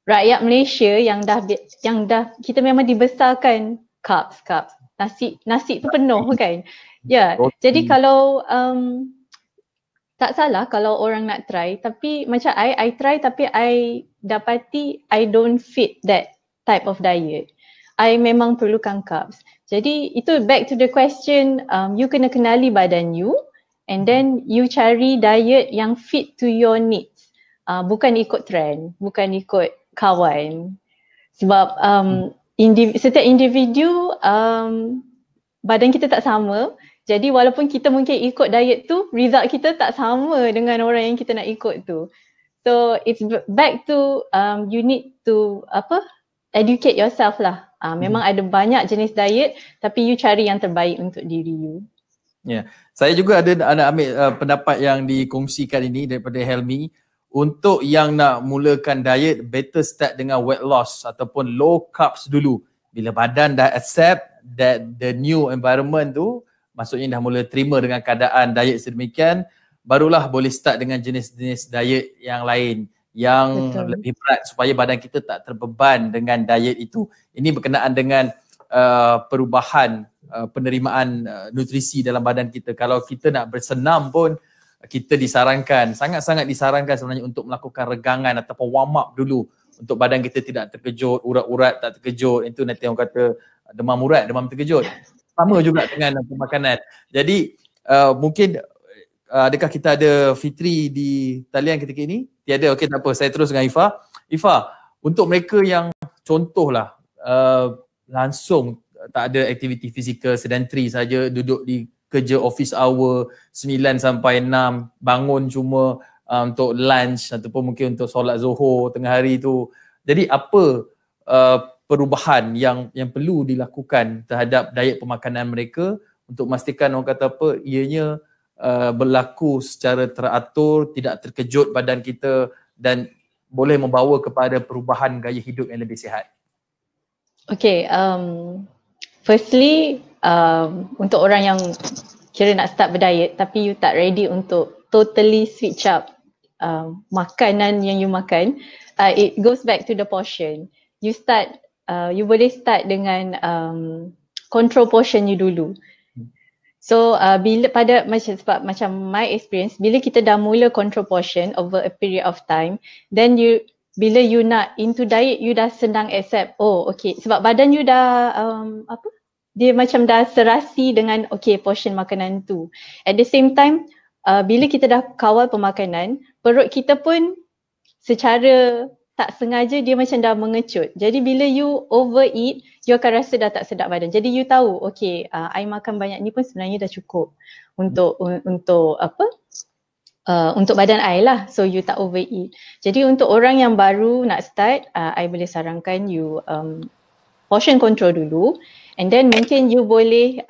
rakyat Malaysia yang dah kita memang dibesarkan carbs. Nasi tu penuh kan. Ya. Yeah. Jadi kalau tak salah kalau orang nak try, tapi macam I try tapi I dapati I don't fit that type of diet. I memang perlukan carbs. Jadi itu back to the question, you kena kenali badan you and then you cari diet yang fit to your needs. Bukan ikut trend, bukan ikut kawan. Sebab setiap individu badan kita tak sama. Jadi walaupun kita mungkin ikut diet tu, result kita tak sama dengan orang yang kita nak ikut tu. So it's back to you need to educate yourself lah. Memang ada banyak jenis diet tapi you cari yang terbaik untuk diri you. Ya, saya juga ada nak ambil pendapat yang dikongsikan ini daripada Helmi. Untuk yang nak mulakan diet, better start dengan weight loss ataupun low carbs dulu. Bila badan dah accept that the new environment tu, maksudnya dah mula terima dengan keadaan diet sedemikian, barulah boleh start dengan jenis-jenis diet yang lain yang betul, lebih berat supaya badan kita tak terbeban dengan diet itu. Ini berkenaan dengan perubahan penerimaan nutrisi dalam badan kita. Kalau kita nak bersenam pun kita disarankan, sangat-sangat disarankan sebenarnya untuk melakukan regangan ataupun warm up dulu untuk badan kita tidak terkejut, urat-urat tak terkejut. Itu nanti orang kata demam urat, demam terkejut. Sama juga dengan makanan. Jadi mungkin adakah kita ada Fitri di talian ketika ini? Tiada, okey tak apa, saya terus dengan Ifah. Ifah, untuk mereka yang contohlah langsung tak ada aktiviti fizikal, sedentary saja, duduk di kerja office hour 9 sampai 6, bangun cuma untuk lunch ataupun mungkin untuk solat Zuhur tengah hari tu. Jadi apa perubahan yang perlu dilakukan terhadap diet pemakanan mereka untuk memastikan orang kata apa, ianya berlaku secara teratur, tidak terkejut badan kita dan boleh membawa kepada perubahan gaya hidup yang lebih sihat? Okay, firstly, untuk orang yang kira nak start berdiet tapi you tak ready untuk totally switch up makanan yang you makan, it goes back to the portion. You start, you boleh start dengan control portion you dulu. So bila pada sebab macam my experience, bila kita dah mula control portion over a period of time, then bila you nak into diet, you dah senang accept, oh okay, sebab badan you dah dia macam dah serasi dengan okay portion makanan tu. At the same time, bila kita dah kawal pemakanan, perut kita pun secara tak sengaja dia macam dah mengecut. Jadi bila you overeat, you akan rasa dah tak sedap badan. Jadi you tahu, okay, I makan banyak ni pun sebenarnya dah cukup untuk untuk badan I lah. So you tak overeat. Jadi untuk orang yang baru nak start, I boleh sarankan you portion control dulu, and then mungkin you boleh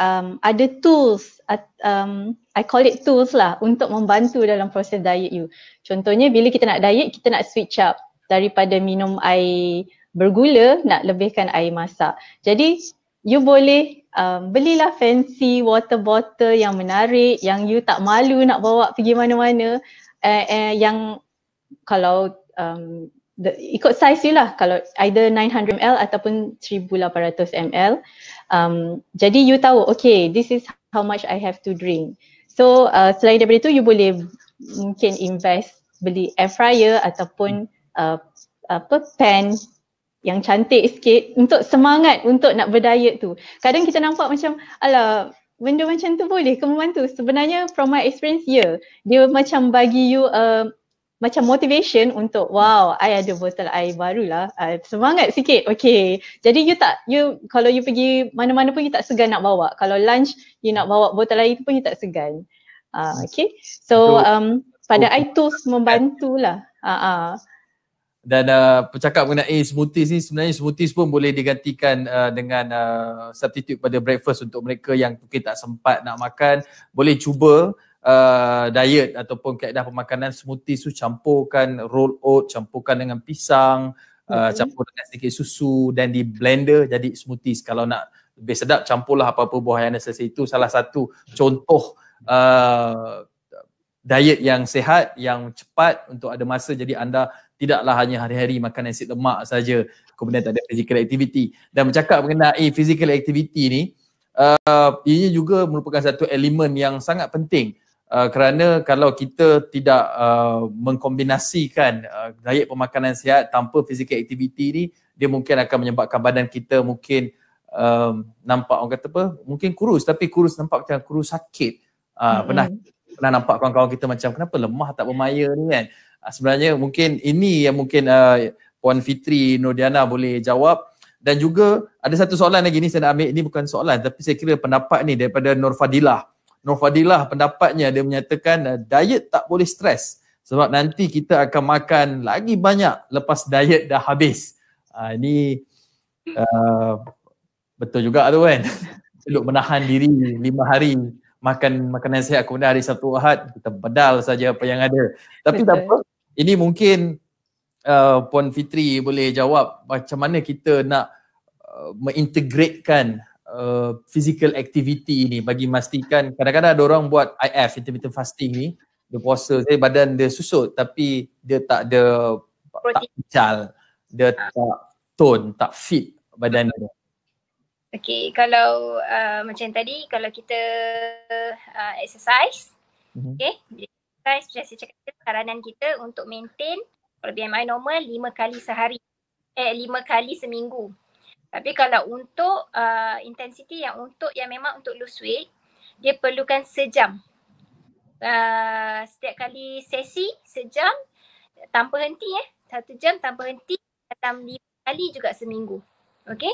ada tools, I call it tools lah, untuk membantu dalam proses diet you. Contohnya bila kita nak diet, kita nak switch up daripada minum air bergula, nak lebihkan air masak. Jadi you boleh belilah fancy water bottle yang menarik, yang you tak malu nak bawa pergi mana-mana, yang kalau ikut size you lah, kalau either 900ml ataupun 1800 ml. Jadi you tahu, okay, this is how much I have to drink. So selain daripada itu, you boleh mungkin invest, beli air fryer ataupun pan yang cantik sikit untuk semangat untuk nak berdiet tu. Kadang kita nampak macam, alah, benda macam tu boleh ke membantu? Sebenarnya from my experience, dia macam bagi you macam motivation untuk, wow, I ada botol air baru lah, semangat sikit, okay. Jadi kalau you pergi mana-mana pun you tak segan nak bawa. Kalau lunch, you nak bawa botol air tu pun you tak segan. Okay, so pada I tools membantulah. Dan bercakap mengenai smoothies ni, sebenarnya smoothies pun boleh digantikan dengan substitute pada breakfast untuk mereka yang mungkin tak sempat nak makan. Boleh cuba diet ataupun kaedah pemakanan smoothies tu, campurkan roll oat, campurkan dengan pisang, campur dengan sedikit susu dan di blender jadi smoothies. Kalau nak lebih sedap, campurlah apa-apa buah yang ada selesai. Itu salah satu contoh diet yang sihat, yang cepat untuk ada masa. Jadi anda tidaklah hanya hari-hari makan nasi lemak saja, kemudian tak ada physical activity. Dan bercakap mengenai physical activity ni, ini juga merupakan satu elemen yang sangat penting. Kerana kalau kita tidak mengkombinasikan diet pemakanan sihat tanpa physical activity ni, dia mungkin akan menyebabkan badan kita mungkin nampak, orang kata apa, mungkin kurus, tapi kurus nampak macam kurus sakit. Pernah nampak kawan-kawan kita macam kenapa lemah tak bermaya ni kan. Sebenarnya mungkin ini yang mungkin Puan Fitri Nurdiana boleh jawab. Dan juga ada satu soalan lagi ni saya nak ambil, ini bukan soalan tapi saya kira pendapat ni daripada Nur Fadilah. Nur Fadilah pendapatnya, dia menyatakan diet tak boleh stres sebab nanti kita akan makan lagi banyak lepas diet dah habis. Ini betul juga tu kan. Elok menahan diri 5 hari makan makanan sihat, kemudian hari Sabtu Ahad kita bedal saja apa yang ada. Tapi tak apa, ini mungkin Puan Fitri boleh jawab macam mana kita nak mengintegratekan physical activity ni bagi memastikan. Kadang-kadang ada orang buat IF, intermittent fasting ni, dia puasa, badan dia susut tapi dia tak ada, tak pical, dia tak tone, tak fit badan dia. Okay, kalau macam tadi, kalau kita exercise, okay, exercise, saya cakap saranan kita untuk maintain kalau BMI normal 5 kali sehari, 5 kali seminggu. Tapi kalau untuk intensity yang memang untuk lose weight, dia perlukan sejam. setiap kali sesi sejam tanpa henti 1 jam tanpa henti dalam 5 kali juga seminggu. Okay.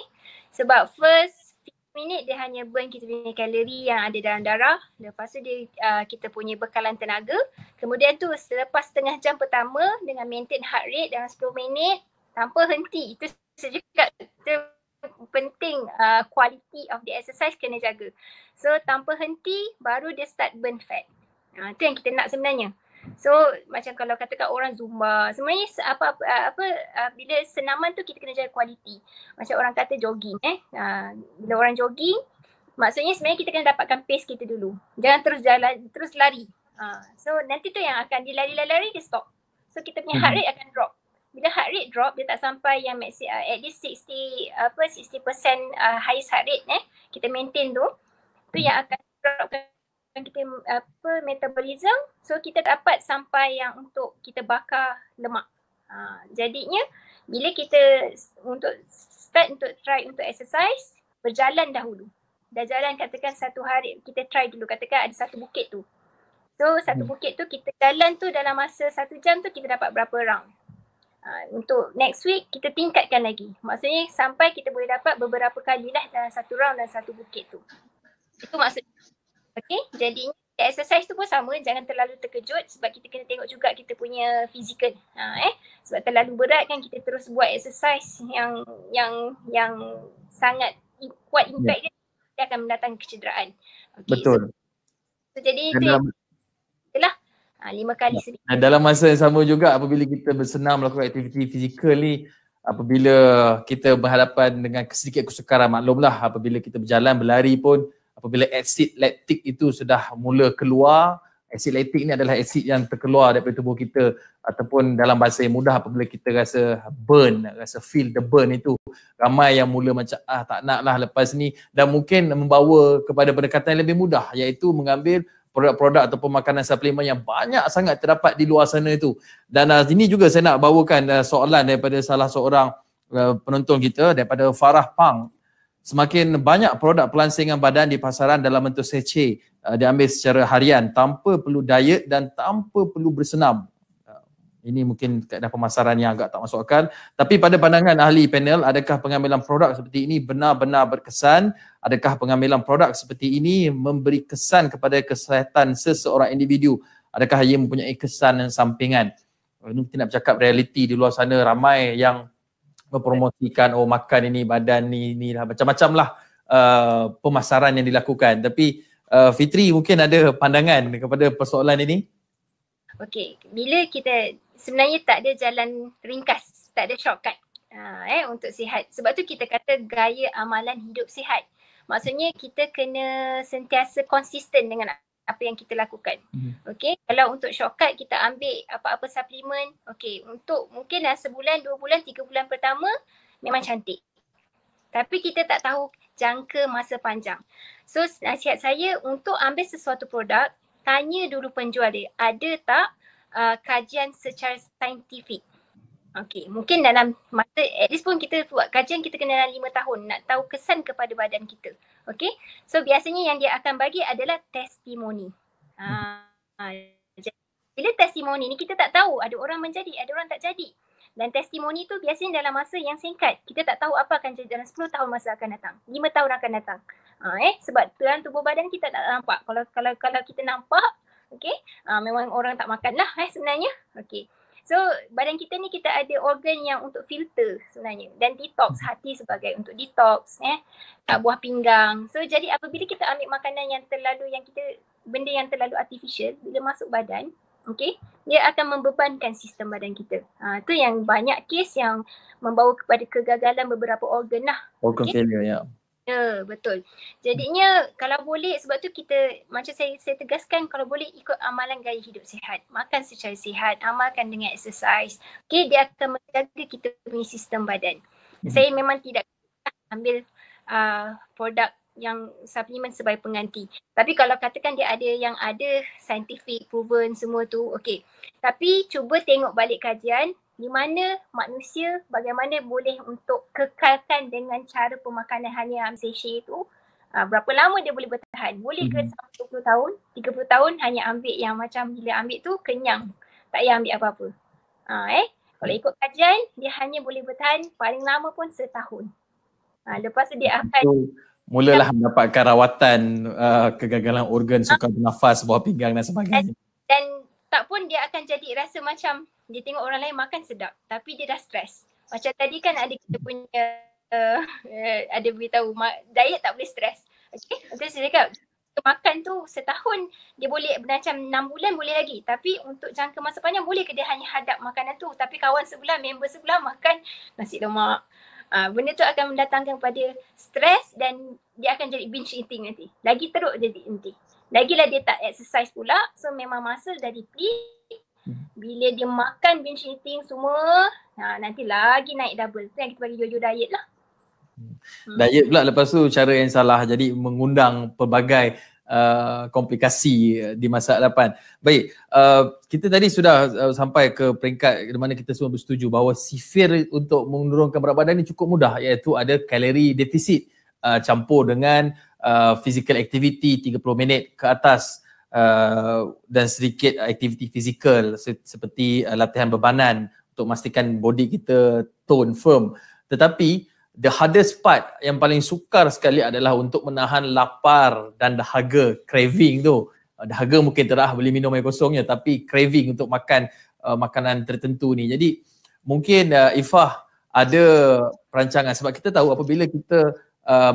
Sebab first 5 minit dia hanya burn kita punya kalori yang ada dalam darah. Lepas tu dia kita punya bekalan tenaga. Kemudian tu selepas setengah jam pertama dengan maintain heart rate dalam 10 minit tanpa henti. Itu juga penting, quality of the exercise kena jaga. So tanpa henti baru dia start burn fat. Itu yang kita nak sebenarnya. So macam kalau katakan orang Zumba, sebenarnya bila senaman tu kita kena jaga kualiti. Macam orang kata jogging bila orang jogging, maksudnya sebenarnya kita kena dapatkan pace kita dulu. Jangan terus jalan, terus lari. So nanti tu yang akan dilari-lari dia stop. So kita punya heart rate akan drop. Bila heart rate drop, dia tak sampai yang at least 60% highest heart rate kita maintain tu yang akan dropkan kita metabolism, so kita dapat sampai yang untuk kita bakar lemak. Jadinya bila kita try untuk exercise, berjalan dahulu. Dah jalan katakan 1 hari, kita try dulu katakan ada 1 bukit tu. So 1 bukit tu kita jalan tu dalam masa 1 jam tu kita dapat berapa round. Untuk next week kita tingkatkan lagi. Maksudnya sampai kita boleh dapat beberapa kali lah dalam 1 round dan 1 bukit tu. Itu maksudnya. Okay, jadinya exercise tu pun sama, jangan terlalu terkejut sebab kita kena tengok juga kita punya fizikal. Sebab terlalu berat kan kita terus buat exercise yang sangat kuat impact dia akan mendatangkan kecederaan. Okay, betul. So jadi itu itulah 5 kali seminggu. Dan dalam masa yang sama juga apabila kita bersenam melakukan aktiviti fizikal ni, apabila kita berhadapan dengan sedikit kesukaran, maklumlah apabila kita berjalan, berlari pun apabila asid laktik itu sudah mula keluar, asid laktik ni adalah asid yang terkeluar daripada tubuh kita, ataupun dalam bahasa yang mudah apabila kita rasa burn, rasa feel the burn itu, ramai yang mula macam tak nak lah lepas ni, dan mungkin membawa kepada pendekatan yang lebih mudah, iaitu mengambil produk-produk ataupun makanan suplemen yang banyak sangat terdapat di luar sana itu. Dan ini juga saya nak bawakan soalan daripada salah seorang penonton kita, daripada Farah Pang. Semakin banyak produk pelansingan badan di pasaran dalam bentuk sachet diambil secara harian tanpa perlu diet dan tanpa perlu bersenam. Ini mungkin kaedah pemasaran yang agak tak masuk akal. Tapi pada pandangan ahli panel, adakah pengambilan produk seperti ini benar-benar berkesan? Adakah pengambilan produk seperti ini memberi kesan kepada kesihatan seseorang individu? Adakah ia mempunyai kesan sampingan? Ini kita nak bercakap realiti di luar sana, ramai yang mempromosikan makan ini, badan ni lah, macam-macam lah pemasaran yang dilakukan. Tapi Fitri mungkin ada pandangan kepada persoalan ini? Okey, bila kita sebenarnya tak ada jalan ringkas, tak ada shortcut untuk sihat. Sebab tu kita kata gaya amalan hidup sihat. Maksudnya kita kena sentiasa konsisten dengan apa yang kita lakukan. Okey, kalau untuk shortcut kita ambil apa-apa suplemen, okey, untuk mungkin sebulan, 2 bulan, 3 bulan pertama memang cantik. Tapi kita tak tahu jangka masa panjang. So nasihat saya untuk ambil sesuatu produk, tanya dulu penjual dia, ada tak kajian secara saintifik. Okey, mungkin dalam masa at least pun kita buat kajian, kita kena dalam 5 tahun nak tahu kesan kepada badan kita. Okey, so biasanya yang dia akan bagi adalah testimoni. Bila testimoni ni kita tak tahu, ada orang menjadi, ada orang tak jadi. Dan testimoni tu biasanya dalam masa yang singkat. Kita tak tahu apa akan jadi dalam 10 tahun masa akan datang, 5 tahun akan datang. Sebab dalam tubuh badan kita tak nampak. Kalau kita nampak, okey, memang orang tak makan lah sebenarnya. Okey. So badan kita ni kita ada organ yang untuk filter sebenarnya, dan detox, hati sebagai untuk detox, buah pinggang. So jadi apabila kita ambil makanan yang benda yang terlalu artificial, bila masuk badan, okey, dia akan membebankan sistem badan kita. Itu yang banyak kes yang membawa kepada kegagalan beberapa organ lah. Organ failure, ya. Ya, betul. Jadinya kalau boleh, sebab tu kita, macam saya tegaskan, kalau boleh ikut amalan gaya hidup sihat. Makan secara sihat, amalkan dengan exercise. Okay, dia akan menjaga kita punya sistem badan. Saya memang tidak ambil produk yang suplemen sebagai pengganti. Tapi kalau katakan dia ada scientific proven semua tu, okey. Tapi cuba tengok balik kajian di mana manusia bagaimana boleh untuk kekalkan dengan cara pemakanan hanya sachet itu, berapa lama dia boleh bertahan tahan. Boleh ke sampai 20 tahun, 30 tahun hanya ambil yang macam bila ambil tu kenyang. Tak payah ambil apa-apa. Kalau ikut kajian, dia hanya boleh bertahan paling lama pun setahun. Lepas tu dia akan mulalah mendapatkan rawatan kegagalan organ suka bernafas, bawah pinggang dan sebagainya. Dan tak pun dia akan jadi rasa macam dia tengok orang lain makan sedap tapi dia dah stres. Macam tadi kan ada kita punya ada beritahu diet tak boleh stres. Okay, betul saya cakap makan tu setahun dia boleh macam 6 bulan boleh lagi, tapi untuk jangka masa panjang boleh ke dia hanya hadap makanan tu, tapi kawan sebelah, member sebelah makan nasi lemak. Benda tu akan mendatangkan pada stres dan dia akan jadi binge eating nanti. Lagi teruk jadi nanti. Lagilah dia tak exercise pula, so memang muscle dah deplete. Bila dia makan binge eating semua, nanti lagi naik double. Tu yang kita bagi jojo diet lah. Diet pula lepas tu cara yang salah, jadi mengundang pelbagai komplikasi di masa hadapan. Baik, kita tadi sudah sampai ke peringkat di mana kita semua bersetuju bahawa sifir untuk menurunkan berat badan ni cukup mudah, iaitu ada kalori defisit campur dengan physical activity 30 minit ke atas dan sedikit aktiviti fizikal seperti latihan bebanan untuk memastikan body kita tone firm. Tetapi the hardest part yang paling sukar sekali adalah untuk menahan lapar dan dahaga, craving tu. Dahaga mungkin terah beli minum air kosongnya, tapi craving untuk makan makanan tertentu ni. Jadi mungkin Ifah ada perancangan, sebab kita tahu apabila kita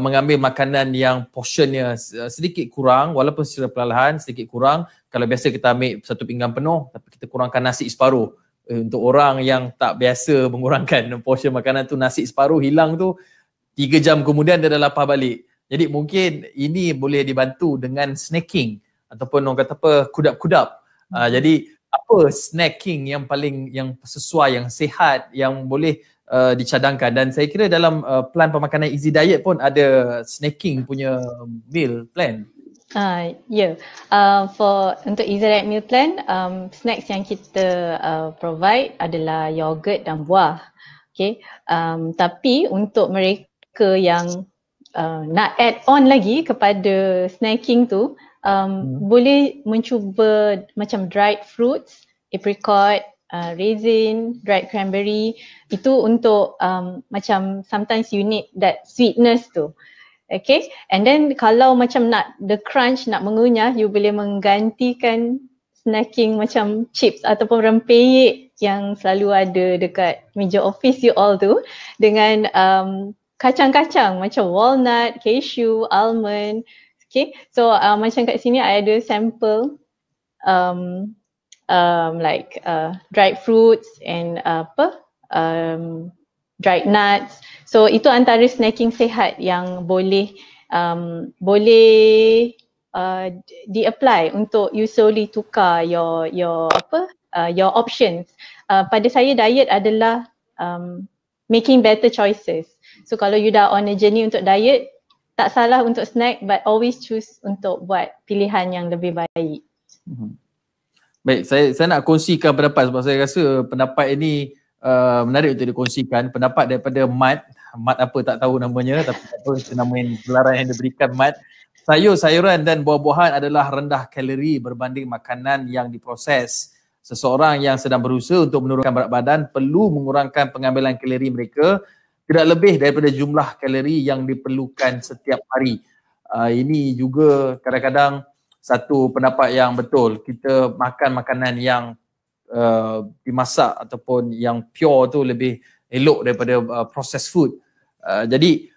mengambil makanan yang portionnya sedikit kurang, walaupun secara perlahan sedikit kurang. Kalau biasa kita ambil satu pinggan penuh, tapi kita kurangkan nasi separuh. Untuk orang yang tak biasa mengurangkan portion makanan tu, nasi separuh hilang tu 3 jam kemudian dia dah lapar balik. Jadi mungkin ini boleh dibantu dengan snacking ataupun orang kata apa, kudap-kudap. Jadi apa snacking yang paling yang sesuai, yang sihat, yang boleh dicadangkan, dan saya kira dalam plan pemakanan Easy Diet pun ada snacking punya meal plan. For untuk Easy Diet meal plan, snacks yang kita provide adalah yogurt dan buah. Okay. Tapi untuk mereka yang nak add on lagi kepada snacking tu, boleh mencuba macam dried fruits, apricot, raisin, dried cranberry. Itu untuk macam sometimes you need that sweetness tu. Okay, and then kalau macam nak the crunch, nak mengunyah, you boleh menggantikan snacking macam chips ataupun rempeyek yang selalu ada dekat meja office you all tu dengan kacang-kacang macam walnut, cashew, almond. Okay, so macam kat sini I ada sample dried fruits and dried nuts. So itu antara snacking sihat yang boleh di-apply untuk you slowly tukar your options. Pada saya diet adalah making better choices. So kalau you dah on a journey untuk diet, tak salah untuk snack, but always choose untuk buat pilihan yang lebih baik. Baik, saya nak kongsikan pendapat sebab saya rasa pendapat ini menarik untuk dikongsikan. Pendapat daripada Mat apa tak tahu namanya, tapi tak tahu itu nama yang gelaran yang diberikan Mat. Sayur-sayuran dan buah-buahan adalah rendah kalori berbanding makanan yang diproses. Seseorang yang sedang berusaha untuk menurunkan berat badan perlu mengurangkan pengambilan kalori mereka tidak lebih daripada jumlah kalori yang diperlukan setiap hari. Ini juga kadang-kadang satu pendapat yang betul. Kita makan makanan yang dimasak ataupun yang pure tu lebih elok daripada processed food. Jadi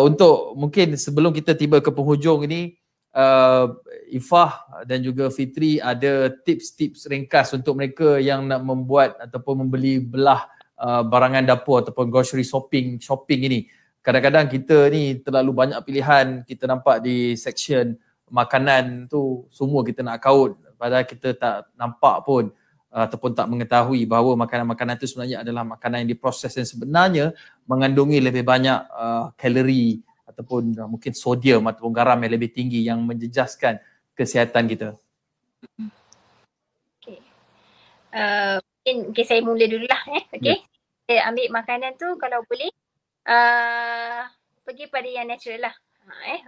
untuk mungkin sebelum kita tiba ke penghujung ini, Ifah dan juga Fitri ada tips-tips ringkas untuk mereka yang nak membuat ataupun membeli belah barangan dapur ataupun grocery shopping ini. Kadang-kadang kita ni terlalu banyak pilihan, kita nampak di section makanan tu semua kita nak kaut, padahal kita tak nampak pun ataupun tak mengetahui bahawa makanan-makanan itu sebenarnya adalah makanan yang diproses dan sebenarnya mengandungi lebih banyak kalori ataupun mungkin sodium ataupun garam yang lebih tinggi yang menjejaskan kesihatan kita. Okay, saya mula dululah. Okay. Saya ambil makanan tu kalau boleh pergi pada yang natural lah.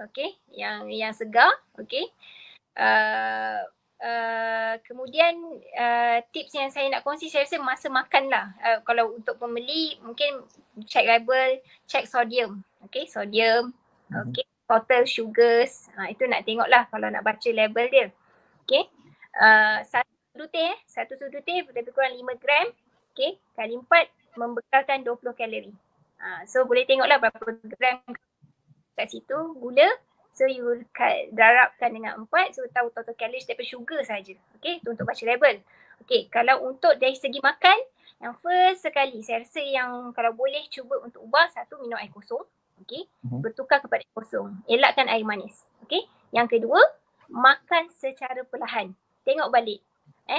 Okey, yang segar, okey. Kemudian tips yang saya nak kongsi, saya rasa masa makan lah. Kalau untuk pembeli mungkin check label, check sodium. Okay, sodium, okay, total sugars. Itu nak tengok lah kalau nak baca label dia. Okay, satu sudu teh lebih kurang 5 gram. Okay, kali 4 membekalkan 20 kalori. So boleh tengok lah berapa gram kat situ gula. So you darabkan dengan 4, so tahu total calories daripada sugar saja. Okay, itu untuk baca label. Okay, kalau untuk dari segi makan, yang first sekali saya rasa yang kalau boleh cuba untuk ubah, satu, minum air kosong. Okay, bertukar kepada air kosong. Elakkan air manis. Okay, yang kedua, makan secara perlahan. Tengok balik.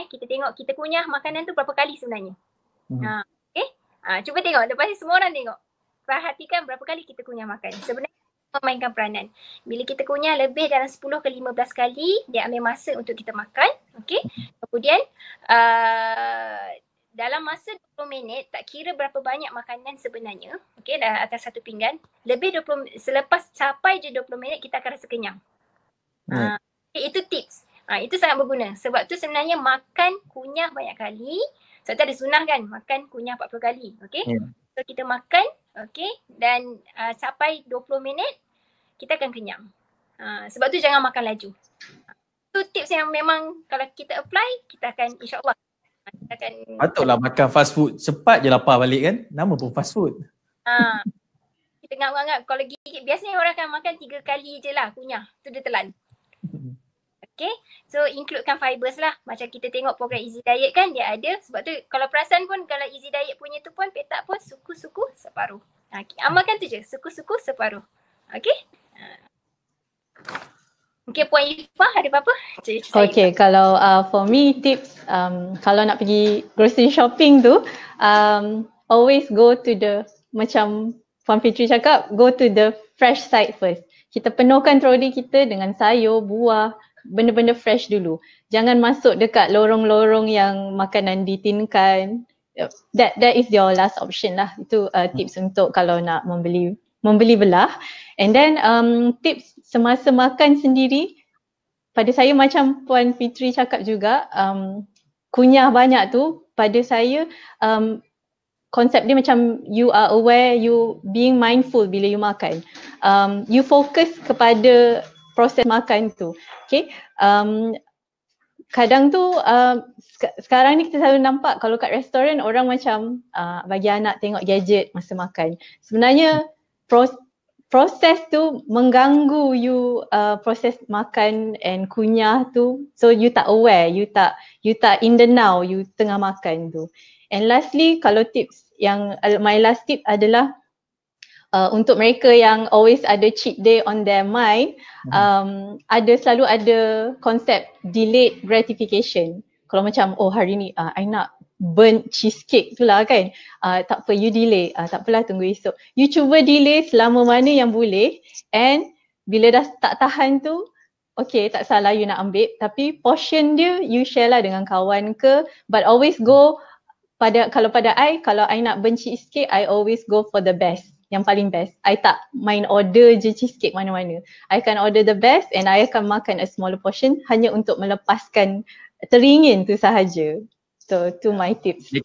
Kita tengok kita kunyah makanan tu berapa kali sebenarnya. Okay, cuba tengok. Lepas ni semua orang tengok. Perhatikan berapa kali kita kunyah makan. Sebenarnya memainkan peranan. Bila kita kunyah lebih dalam 10 ke 15 kali, dia ambil masa untuk kita makan. Okay. Kemudian dalam masa 20 minit, tak kira berapa banyak makanan sebenarnya, okay, atas satu pinggan, selepas capai je 20 minit, kita akan rasa kenyang. Itu tips. Itu sangat berguna. Sebab tu sebenarnya makan kunyah banyak kali. Sebab tu ada sunnah kan, makan kunyah 40 kali. Okay. So kita makan, okay, dan capai 20 minit, kita akan kenyang. Sebab tu jangan makan laju. Itu tips yang memang kalau kita apply, kita akan insyaAllah. Patutlah makan fast food. Cepat je lapar balik kan. Nama pun fast food. Kita ngap-ngap. Kalau gigit, biasanya orang akan makan 3 kali je lah kunyah. Tu dia telan. Okay. So includekan fibers lah. Macam kita tengok program Easy Diet kan, dia ada. Sebab tu kalau perasan pun, kalau Easy Diet punya tu pun, petak pun suku-suku separuh. Amalkan tu je. Suku-suku separuh. Okay. Mungkin Puan Ifah ada apa-apa? Okay, kalau for me tips, kalau nak pergi grocery shopping tu, always go to the, macam Puan Fitri cakap, go to the fresh side first. Kita penuhkan trolley kita dengan sayur, buah, benda-benda fresh dulu. Jangan masuk dekat lorong-lorong yang makanan ditinkan. That is your last option lah. Itu tips untuk kalau nak membeli belah. And then tips semasa makan sendiri, pada saya macam Puan Fitri cakap juga, kunyah banyak tu pada saya konsep dia macam you are aware, you being mindful bila you makan. You fokus kepada proses makan tu. Okay. Kadang tu sekarang ni kita selalu nampak kalau kat restoran orang macam bagi anak tengok gadget masa makan. Sebenarnya proses tu mengganggu you proses makan and kunyah tu, so you tak aware, you tak in the now, you tengah makan tu. And lastly, kalau tips yang my last tip adalah untuk mereka yang always ada cheat day on their mind, selalu ada konsep delayed gratification. Kalau macam hari ni I nak burnt cheesecake tu lah kan, tak apa, you delay, tak apalah tunggu esok. You cuba delay selama mana yang boleh, and bila dah tak tahan tu, okay, tak salah you nak ambil, tapi portion dia you share lah dengan kawan ke, but always go kalau I nak burnt cheesecake, I always go for the best, yang paling best. I tak main order je cheesecake mana-mana. I akan order the best and I akan makan a smaller portion hanya untuk melepaskan teringin tu sahaja. So, to my tips.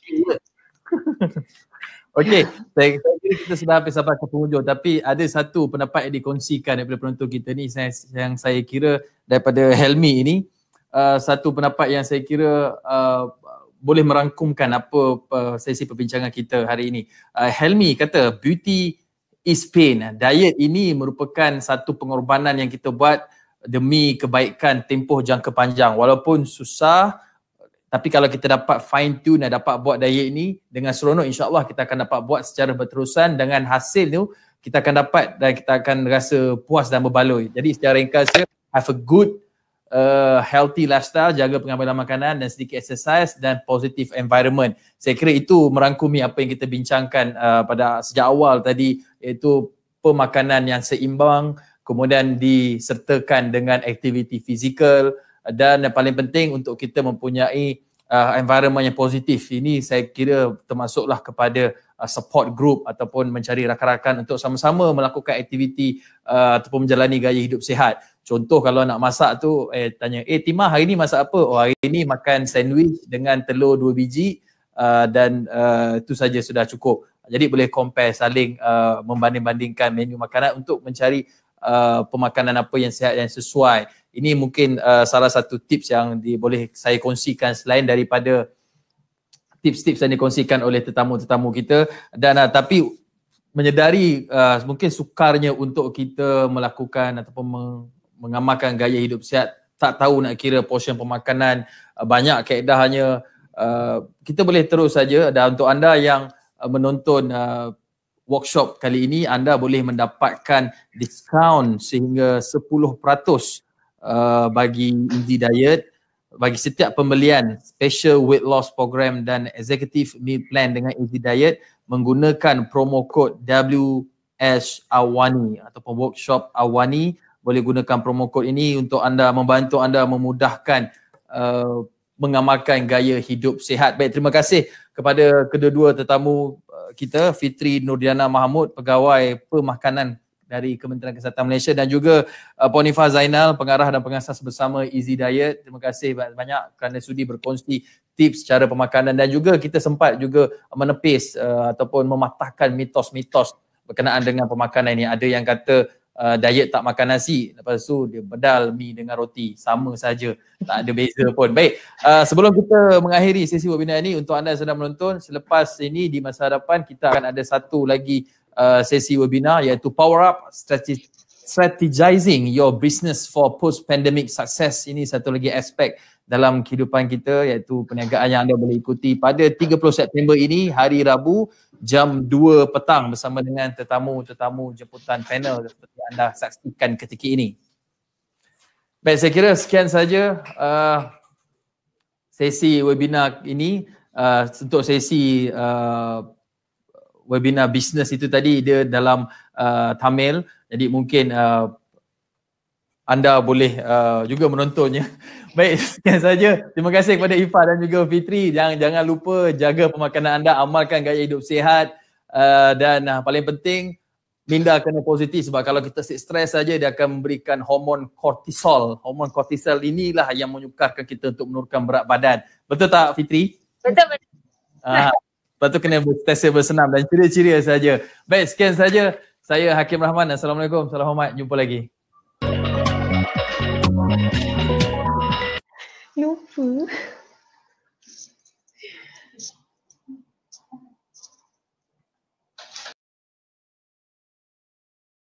Okay, saya kira kita sudah habis sampai ke penghujung, tapi ada satu pendapat yang dikongsikan daripada penonton kita ni yang saya kira daripada Helmi ini, satu pendapat yang saya kira boleh merangkumkan apa sesi perbincangan kita hari ini. Helmi kata beauty is pain. Diet ini merupakan satu pengorbanan yang kita buat demi kebaikan tempoh jangka panjang. Walaupun susah, tapi kalau kita dapat fine tune dan dapat buat diet ini dengan seronok, insyaAllah kita akan dapat buat secara berterusan. Dengan hasil tu kita akan dapat dan kita akan rasa puas dan berbaloi. Jadi secara ringkasnya, have a good healthy lifestyle, jaga pengambilan makanan dan sedikit exercise dan positive environment. Saya kira itu merangkumi apa yang kita bincangkan pada sejak awal tadi, iaitu pemakanan yang seimbang, kemudian disertakan dengan aktiviti fizikal, dan yang paling penting untuk kita mempunyai environment yang positif. Ini saya kira termasuklah kepada support group ataupun mencari rakan-rakan untuk sama-sama melakukan aktiviti ataupun menjalani gaya hidup sihat. Contoh kalau nak masak tu tanya, Timah hari ni masak apa? Oh hari ni makan sandwich dengan telur 2 biji dan itu saja sudah cukup. Jadi boleh compare, saling membanding-bandingkan menu makanan untuk mencari pemakanan apa yang sihat dan sesuai. Ini mungkin salah satu tips yang boleh saya kongsikan selain daripada tips-tips yang dikongsikan oleh tetamu-tetamu kita. Dan tapi menyedari mungkin sukarnya untuk kita melakukan ataupun mengamalkan gaya hidup sihat, tak tahu nak kira portion pemakanan, banyak kaedahnya. Kita boleh terus saja, dan untuk anda yang menonton workshop kali ini, anda boleh mendapatkan diskaun sehingga 10% bagi Easy Diet bagi setiap pembelian special weight loss program dan executive meal plan dengan Easy Diet menggunakan promo code WS Awani ataupun workshop Awani. Boleh gunakan promo code ini untuk anda, membantu anda memudahkan mengamalkan gaya hidup sihat. Baik, terima kasih kepada kedua-dua tetamu kita, Fitri Nurdiana Mahmud, pegawai pemakanan dari Kementerian Kesihatan Malaysia, dan juga Puan Ifah Zainal, pengarah dan pengasas bersama Easy Diet. Terima kasih banyak kerana sudi berkongsi tips cara pemakanan, dan juga kita sempat juga menepis ataupun mematahkan mitos-mitos berkenaan dengan pemakanan ini. Ada yang kata diet tak makan nasi, lepas tu dia bedal mi dengan roti, sama saja, tak ada beza pun. Baik, sebelum kita mengakhiri sesi webinar ini, untuk anda yang sedang menonton, selepas ini di masa hadapan kita akan ada satu lagi sesi webinar, iaitu Power Up Strategizing Your Business for Post-Pandemic Success. Ini satu lagi aspek dalam kehidupan kita, iaitu perniagaan yang anda boleh ikuti pada 30 September ini, hari Rabu, jam 2 petang bersama dengan tetamu-tetamu jemputan panel seperti anda saksikan ketika ini. Baik, saya kira sekian saja sesi webinar ini. Untuk sesi webinar bisnes itu tadi, dia dalam Tamil, jadi mungkin anda boleh juga menontonnya. Baik, sekian saja. Terima kasih kepada Ifah dan juga Fitri. Jangan lupa jaga pemakanan anda, amalkan gaya hidup sihat, dan paling penting minda kena positif, sebab kalau kita stres saja dia akan memberikan hormon kortisol. Hormon kortisol inilah yang menyukarkan kita untuk menurunkan berat badan. Betul tak Fitri? Betul. Lepas tu kena bersenam dan ceria-ceria saja. Baik, sekian saja. Saya Hakim Rahman. Assalamualaikum. Salam hormat. Jumpa lagi. Lupa.